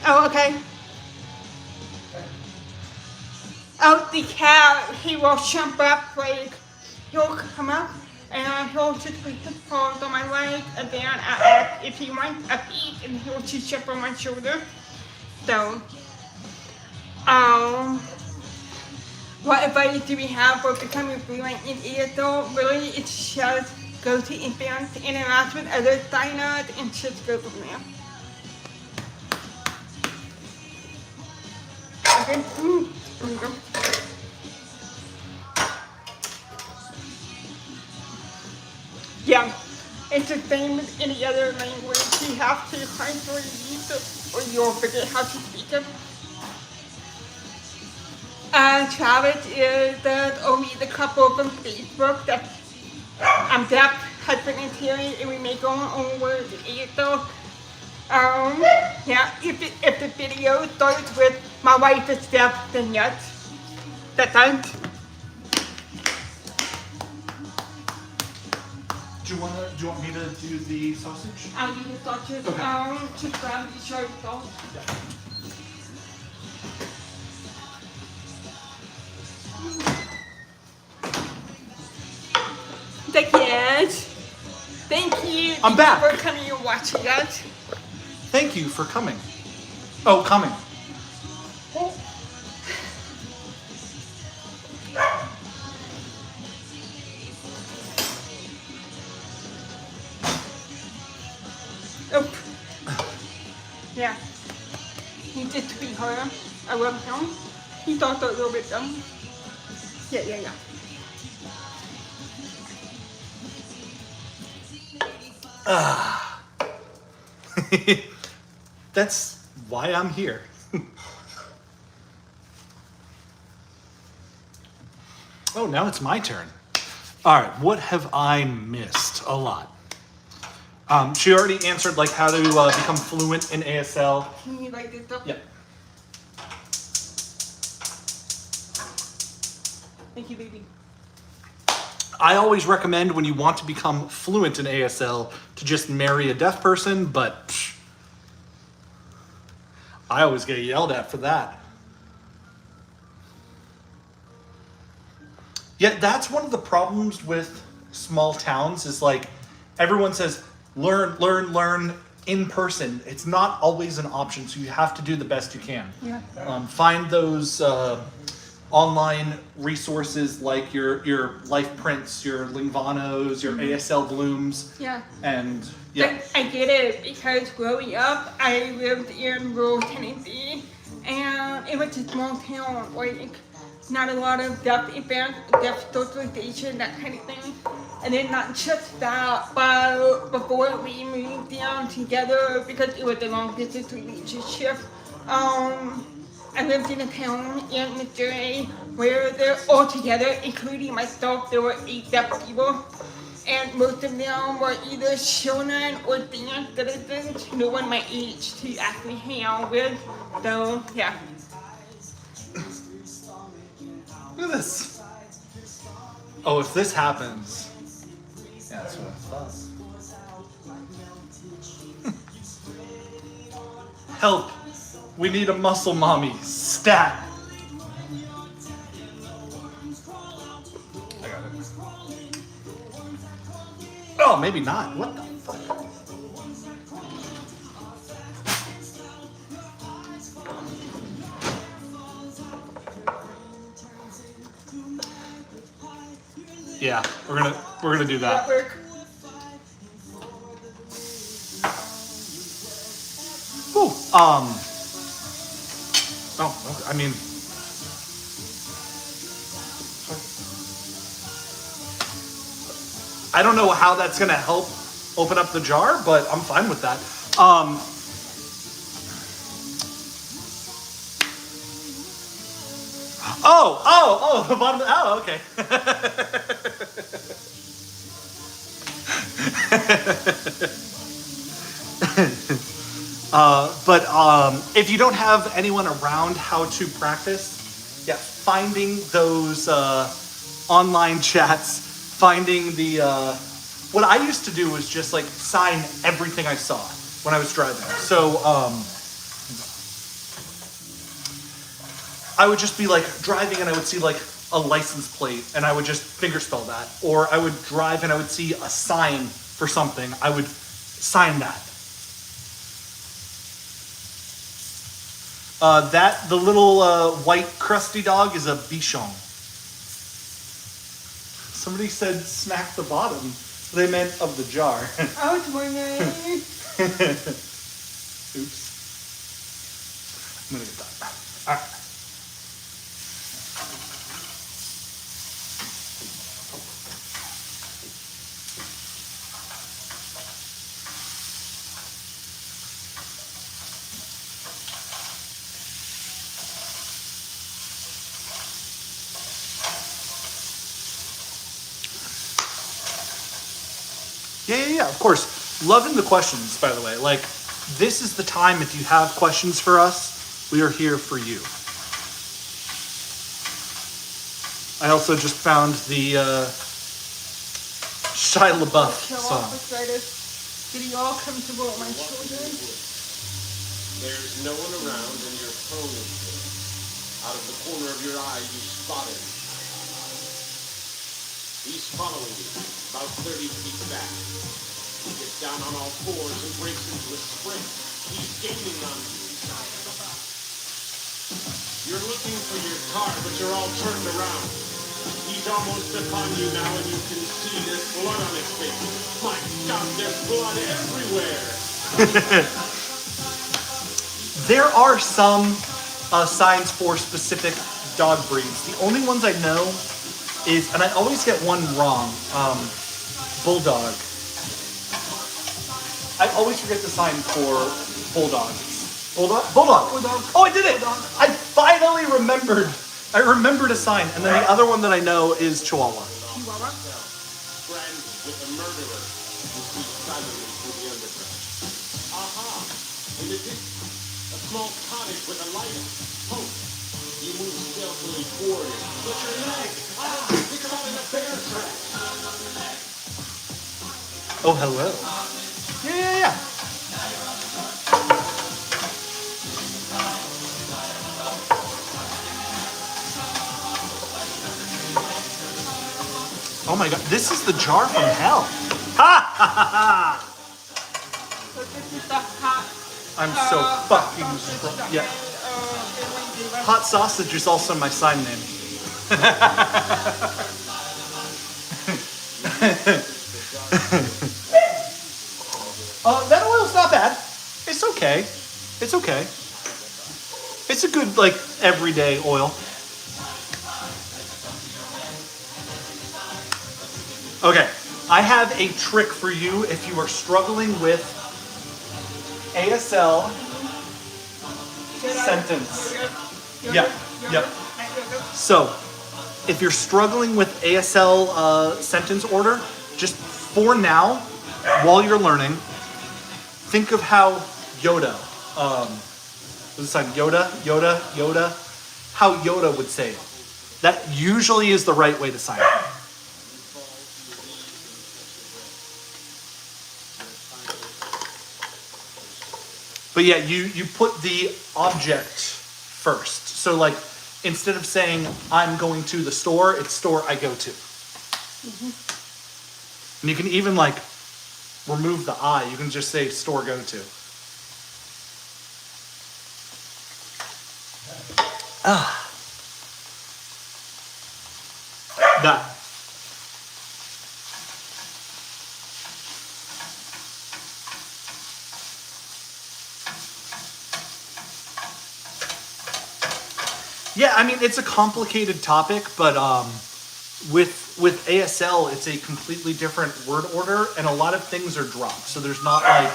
Oh, okay. Oh, the cat, he will jump up, like, he'll come up, and he'll just put his paws on my leg, and then I ask if he wants a peek, and he'll just jump on my shoulder. So, what advice do we have for becoming fluent in ESL? Really, it's just go to events, interact with other signers, and just go from there. Okay. There we go. Yeah, it's the same with any other language. You have to constantly use it or you'll forget how to speak it. Travis is only the couple from Facebook that I'm deaf, husband and Terry, and we make our own words. So, yeah, if the video starts with my wife is deaf, then yes, that's it. Do you want me to do the sausage? I'll do the sausage. Okay. Just grab the sharp salt. Yeah. Thank you. I'm back. For coming and watching us. Thank you for coming. Oh, coming. Oh. Yeah. He did to be her. I love him. He thought a little bit dumb. Yeah. That's why I'm here. Oh, now it's my turn. All right, what have I missed? A lot. She already answered like how to become fluent in ASL. Can you like this stuff? Yeah. Thank you, baby. I always recommend when you want to become fluent in ASL to just marry a deaf person, but psh, I always get yelled at for that. Yeah, that's one of the problems with small towns is like everyone says, learn, in person, it's not always an option. So you have to do the best you can. Yeah. Find those online resources like your Life Prints, your Lingvanos, your ASL Blooms. Yeah. And yeah. I get it because growing up, I lived in rural Tennessee, and it was a small town, like not a lot of deaf events, deaf socialization, that kind of thing. And then not just that, but before we moved down together, because it was a long distance relationship, I lived in a town in Missouri where they're all together, including myself, there were 8 deaf people. And most of them were either children or senior citizens, no one my age to actually hang out with. So, yeah. Look at this. Oh, if this happens. Yeah, that's what I thought. Help. We need a muscle mommy. Stat. I got it. Oh, maybe not. What the fuck? Yeah, we're gonna do that. Work. Ooh, oh, okay, I mean, I don't know how that's gonna help open up the jar, but I'm fine with that. The bottom. Oh, okay. But if you don't have anyone around how to practice, yeah, finding those online chats, finding the what I used to do was just like sign everything I saw when I was driving. So I would just be like driving and I would see like a license plate and I would just fingerspell that, or I would drive and I would see a sign for something, I would sign that. The little white crusty dog is a bichon. Somebody said smack the bottom. They meant of the jar. I was wondering. Oops. I'm gonna get that. All right. Yeah, of course. Loving the questions, by the way. Like, this is the time if you have questions for us, we are here for you. I also just found the Shia LaBeouf song. Getting all comfortable with my children. There's no one around and your phone is dead. Out of the corner of your eye, you spot him. He's following you, about 30 feet back. He gets down on all fours and breaks into a sprint. He's gaining on you. You're looking for your car, but you're all turned around. He's almost upon you now, and you can see there's blood on his face. My God, there's blood everywhere. There are some signs for specific dog breeds. The only ones I know is, and I always get one wrong, bulldog. I always forget the sign for bulldog. Bulldog. Oh, I did it! I finally remembered. I remembered a sign, and then the other one that I know is Chihuahua. Chihuahua? Friends with a murderer who creeps silently through the underground. Aha! In the distance, a small cottage with a light. Hope. You move stealthily toward it. But your leg! You're caught in a bear trap! Oh, hello. Yeah. Oh my God, this is the jar from hell. Ha ha ha ha! So this is the I'm so fucking strong. Yeah. Hot sausage is also my sign name. That oil's not bad. It's okay. It's okay. It's a good, like, everyday oil. Okay, I have a trick for you if you are struggling with ASL sentence. Yeah, yep. So, if you're struggling with ASL sentence order, just for now, while you're learning, think of how Yoda, what's the sign? Yoda, how Yoda would say it. That usually is the right way to sign it. But yeah, you put the object first. So like, instead of saying, I'm going to the store, it's store I go to. And you can even like, remove the I. You can just say store go to. That. Yeah, I mean, it's a complicated topic, but with ASL, it's a completely different word order, and a lot of things are dropped. So there's not like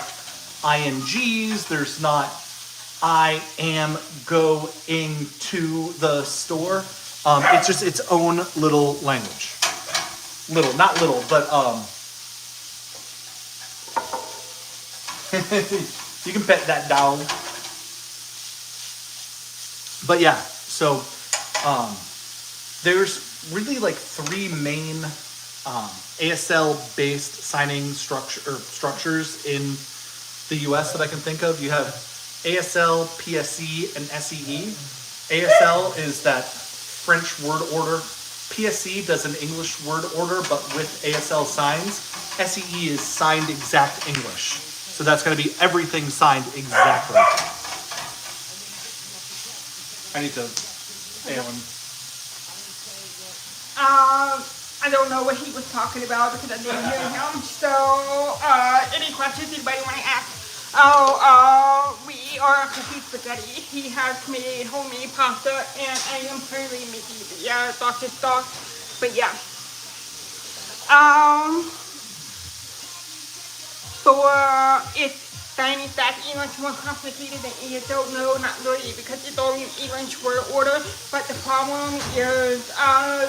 INGs, there's not I am going to the store. It's just its own little language. Little, not little, but you can pet that dog. But yeah, so there's really like three main ASL-based signing structures in the US that I can think of. You have ASL, PSE, and SEE. ASL is that French word order. PSE does an English word order, but with ASL signs. SEE is signed exact English. So that's going to be everything signed exactly. I need to, Alan. I don't know what he was talking about because I didn't hear him. So, any questions anybody want to ask? We are cooking spaghetti. He has made homemade pasta, and I am currently making the sausage sauce. But yeah. It's Chinese that's English more complicated than ASL. No, not really, because it's all in English word order. But the problem is,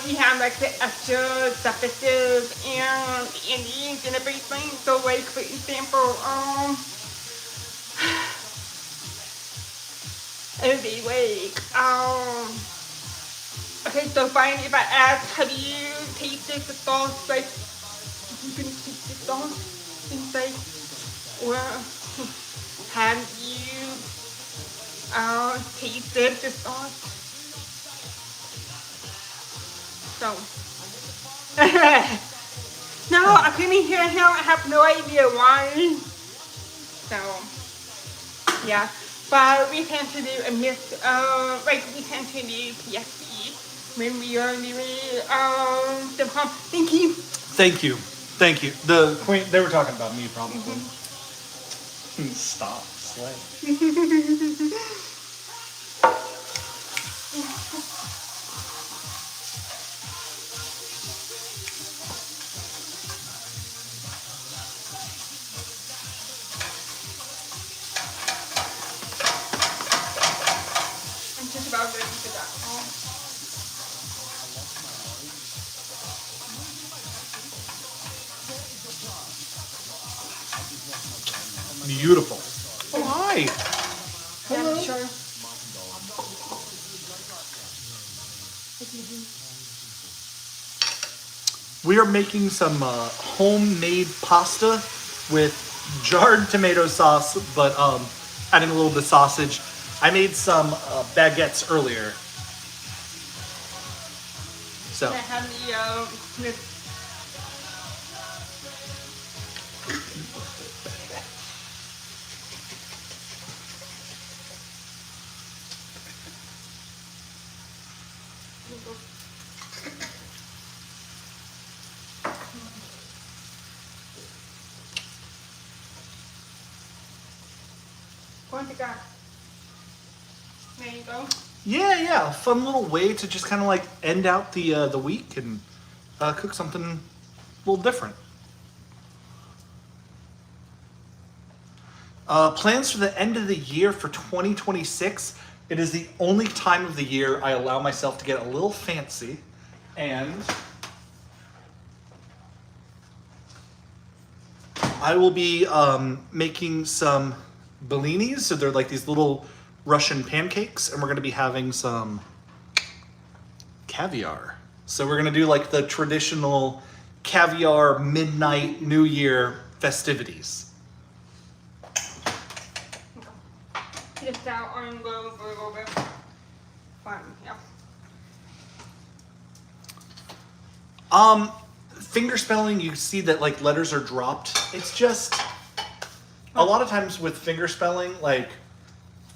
we have like the extra suffixes and the endings and everything. So, like for example, it'd be like, okay, so fine, if I ask, have you tasted the sauce? Like, you can taste the sauce? And say, or have you tasted the sauce? So, no, I couldn't hear him. I have no idea why. So, yeah. But we tend to do a mix, like we tend to do PSE when we are doing the pump. Thank you. Thank you. Thank you. The queen, they were talking about me probably. Stop, slay. I'm just about ready for that. Beautiful. Oh, hi. Yeah, sure. We are making some homemade pasta with jarred tomato sauce, but adding a little bit of sausage. I made some baguettes earlier. So. I have the Quantica. There you go. Yeah, a fun little way to just kind of like end out the week and cook something a little different. Plans for the end of the year for 2026. It is the only time of the year I allow myself to get a little fancy, and I will be making some bellinis. So they're like these little Russian pancakes, and we're going to be having some caviar. So we're going to do like the traditional caviar midnight New Year festivities. Just out on low for a little bit. Fun, yeah. Finger spelling, you see that like letters are dropped. It's just a lot of times with finger spelling, like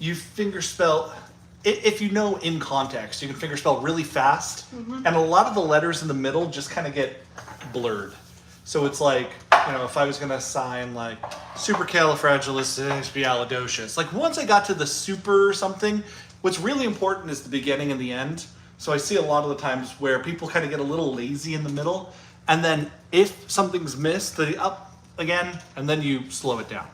you finger spell, if you know in context, you can finger spell really fast, and a lot of the letters in the middle just kind of get blurred. So it's like, you know, if I was gonna sign like supercalifragilisticexpialidocious, like once I got to the super something, what's really important is the beginning and the end. So I see a lot of the times where people kind of get a little lazy in the middle, and then if something's missed, they up again, and then you slow it down.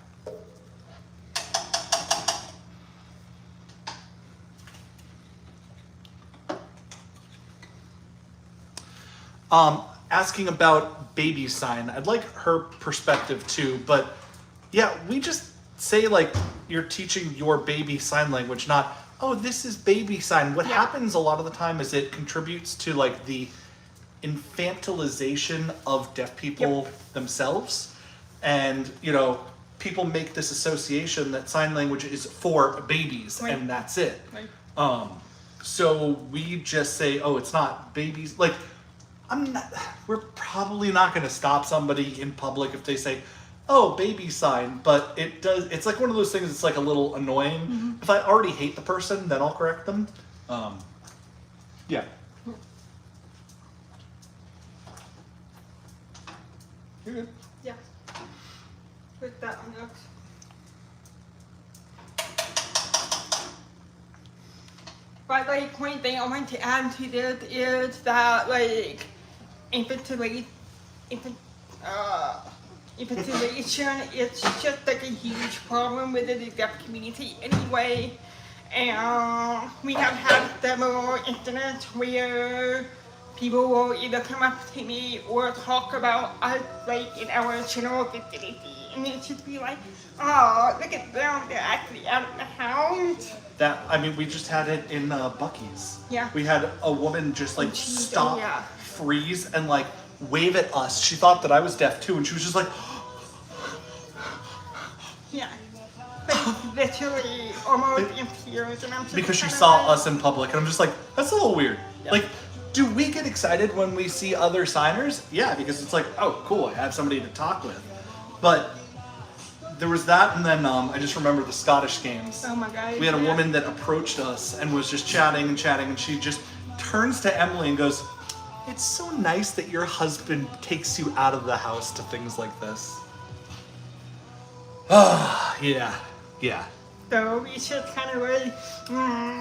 Asking about baby sign, I'd like her perspective too, but yeah, we just say like you're teaching your baby sign language, not, oh, this is baby sign. What happens a lot of the time is it contributes to like the infantilization of deaf people themselves. And, you know, people make this association that sign language is for babies and that's it. So we just say, oh, it's not babies. Like, we're probably not going to stop somebody in public if they say, oh, baby sign, but it's like one of those things that's like a little annoying. If I already hate the person, then I'll correct them. Yeah. You're good. Yeah. Put that on next. But like one thing I want to add to this is that like infantilization it's just like a huge problem within the deaf community anyway. And we have had several incidents where people will either come up to me or talk about us like in our general vicinity, and it should be like, oh, look at them, they're actually out of the house. That, I mean, we just had it in Buc-ee's. Yeah. We had a woman just like stop, yeah. freeze, and like wave at us. She thought that I was deaf too, and she was just like, yeah. Like literally almost in tears, and I'm just because she kinda saw like, us in public, and I'm just like, that's a little weird. Yeah. Like, do we get excited when we see other signers? Yeah, because it's like, oh, cool, I have somebody to talk with. But there was that, and then I just remember the Scottish games. Oh my God. We had a yeah. woman that approached us and was just chatting, and she just turns to Emily and goes, it's so nice that your husband takes you out of the house to things like this. Ah, yeah. So we should kind of like,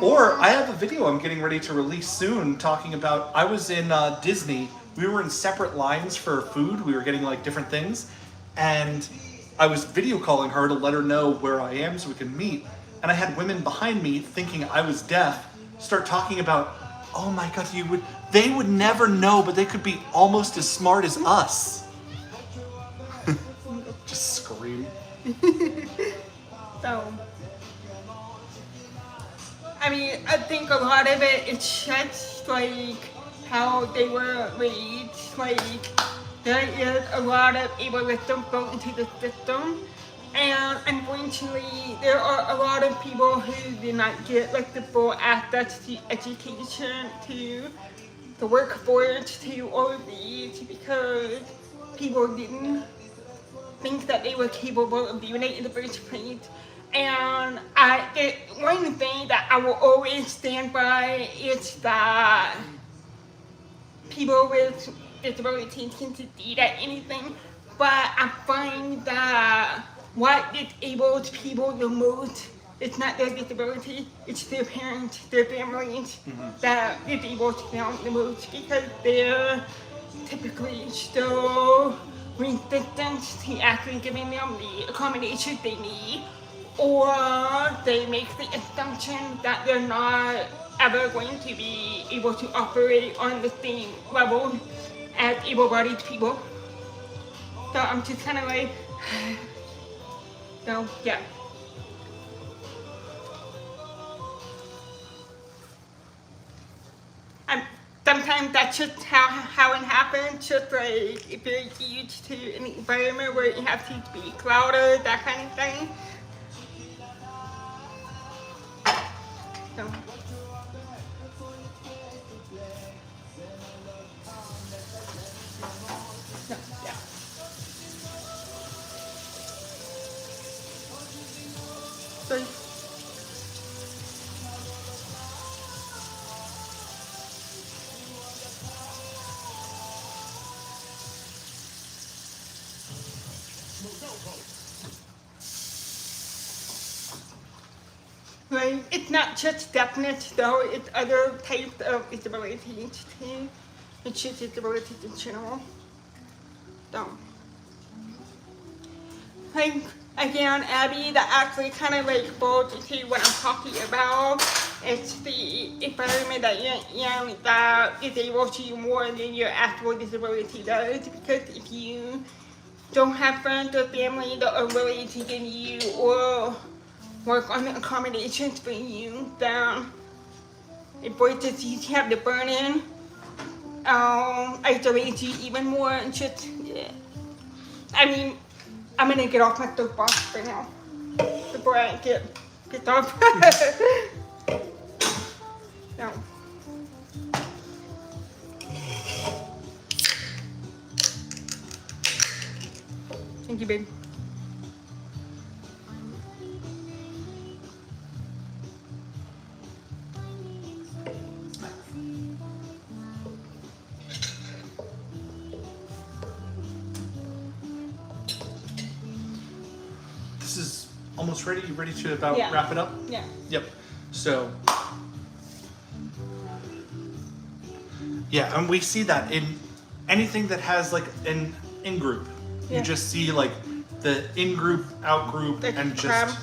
Or I have a video I'm getting ready to release soon talking about, I was in Disney, we were in separate lines for food, we were getting like different things, and I was video calling her to let her know where I am so we could meet, and I had women behind me thinking I was deaf start talking about, oh my God, they would never know, but they could be almost as smart as us. Just scream. so. I mean, I think a lot of it is just like how they were raised. Like there is a lot of ableism built into the system, and unfortunately, there are a lot of people who did not get like the full access to education, to the workforce, to all of these because people didn't think that they were capable of doing it in the first place. And one thing that I will always stand by is that people with disabilities can succeed at anything, but I find that what disables people the most it's not their disability, it's their parents, their families that is able to count the most because they're typically still resistant to actually giving them the accommodations they need, or they make the assumption that they're not ever going to be able to operate on the same level as able-bodied people. So I'm just kind of like, so yeah. And sometimes that's just how it happens, just like if you're used to an environment where you have to speak louder, that kind of thing. So. No, yeah. So, like, it's not just deafness though, it's other types of disabilities too. It's just disabilities in general. So, like, again, Abby, that actually kind of like falls into what I'm talking about. It's the environment that you're in that is able to you more than your actual disability does. Because if you don't have friends or family that are willing to give you or work on the accommodations for you, then it forces you to have the burden, isolates you even more, and just, yeah. I mean, I'm gonna get off my soapbox for now before I get pissed off. No. Thank you, babe. This is almost ready. You ready to about Yeah. wrap it up? Yeah. Yep. So, yeah, and we see that in anything that has like an in-group. Yeah. You just see like the in-group, out-group, Like and crab just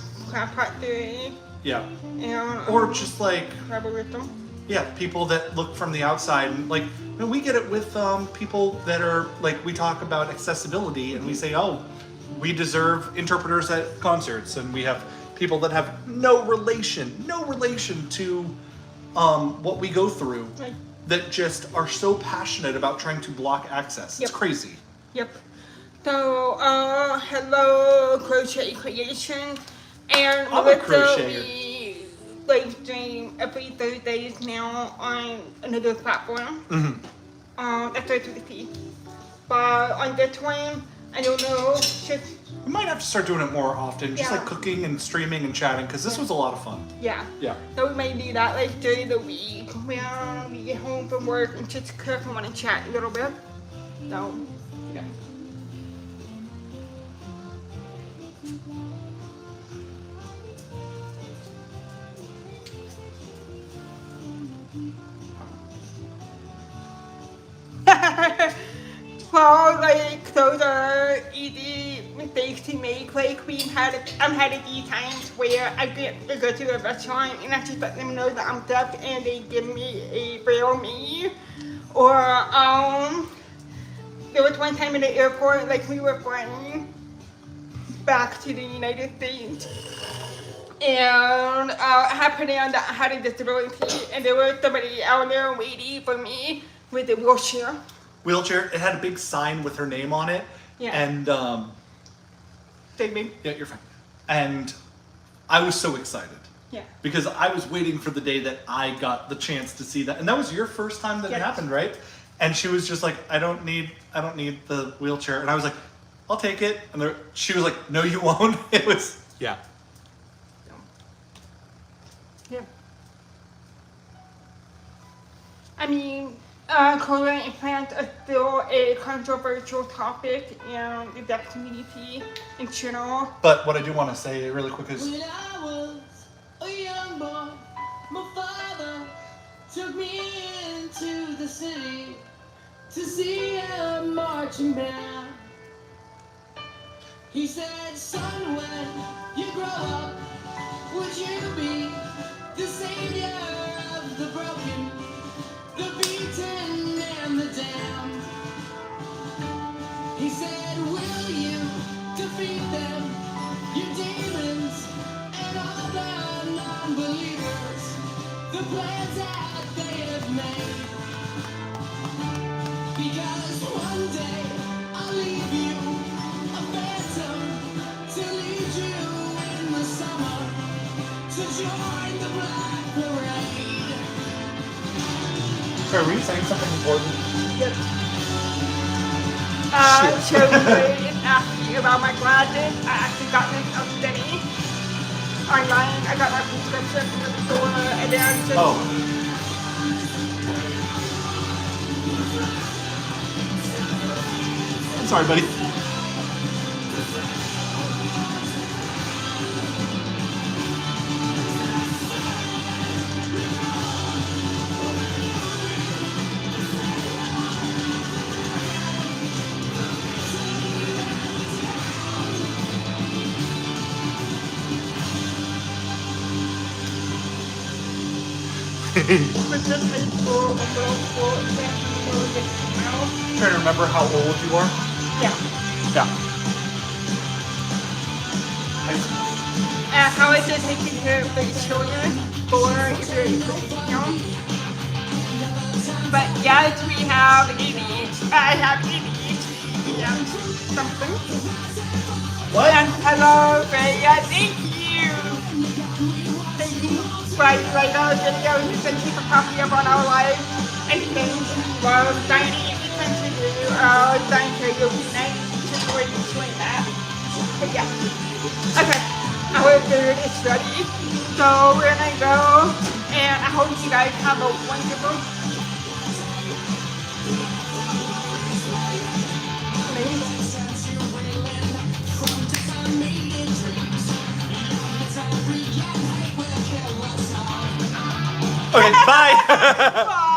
pot theory yeah, and or just like tribalism. yeah, people that look from the outside and like you know, we get it with people that are like we talk about accessibility and we say oh we deserve interpreters at concerts and we have people that have no relation to what we go through Like, that just are so passionate about trying to block access. It's Yep. crazy. yep. So, hello, Crochet Creation. And I'm a Melissa, crocheter. we live stream every Thursdays now on another platform. That's Advocacy. But on this one, I don't know, just, We might have to start doing it more often, just Yeah. like cooking and streaming and chatting, because this was a lot of fun. yeah. Yeah. So we may do that like during the week when we get home from work and just cook and want to chat a little bit. So, yeah. Well, like those are easy mistakes to make. Like I've had a few times where I go to a restaurant and I just let them know that I'm deaf and they give me a braille menu. Or there was one time in the airport, like we were flying back to the United States. And I happened on that I had a disability and there was somebody out there waiting for me with a wheelchair. Wheelchair. It had a big sign with her name on it. Yeah. And Take me. yeah, you're fine. And I was so excited Yeah. because I was waiting for the day that I got the chance to see that. And that was your first time that it Yes. happened, right? And she was just like, I don't need the wheelchair. And I was like, I'll take it. And she was like, no, you won't. It was yeah. Yeah. I mean, colon implants are still a controversial topic in the deaf community in general. But what I do want to say really quick is My father took me into the city to see a marching band. He said, son, when you grow up, would you be the savior of the broken, the beaten, and the damned? He said, will you defeat them, your demons, and all the non-believers, the plans that they have made? Because one day I'll leave you a phantom to lead you in the summer to join the Black Parade. Sorry, were you saying something important? Yep. So they asked me about my glasses. I actually got them from Denny online. I got my prescription from the store, and then just I'm sorry, buddy. was just high school, a middle school, and then Trying to remember how old you are. yeah. Yeah. How is it taking care of the children for if you're young? But yes, we have ADHD. I have ADHD. Yeah, something. What? And hello, Freya. Thank you. Thank you. Right our videos. Thank you for popping up on our live. And thank you, love, dining. Thank you. Dining karaoke night. Just where you doing that. But yeah. Okay. Our food is ready. So we're gonna go. And I hope you guys have a wonderful Okay, bye. Bye.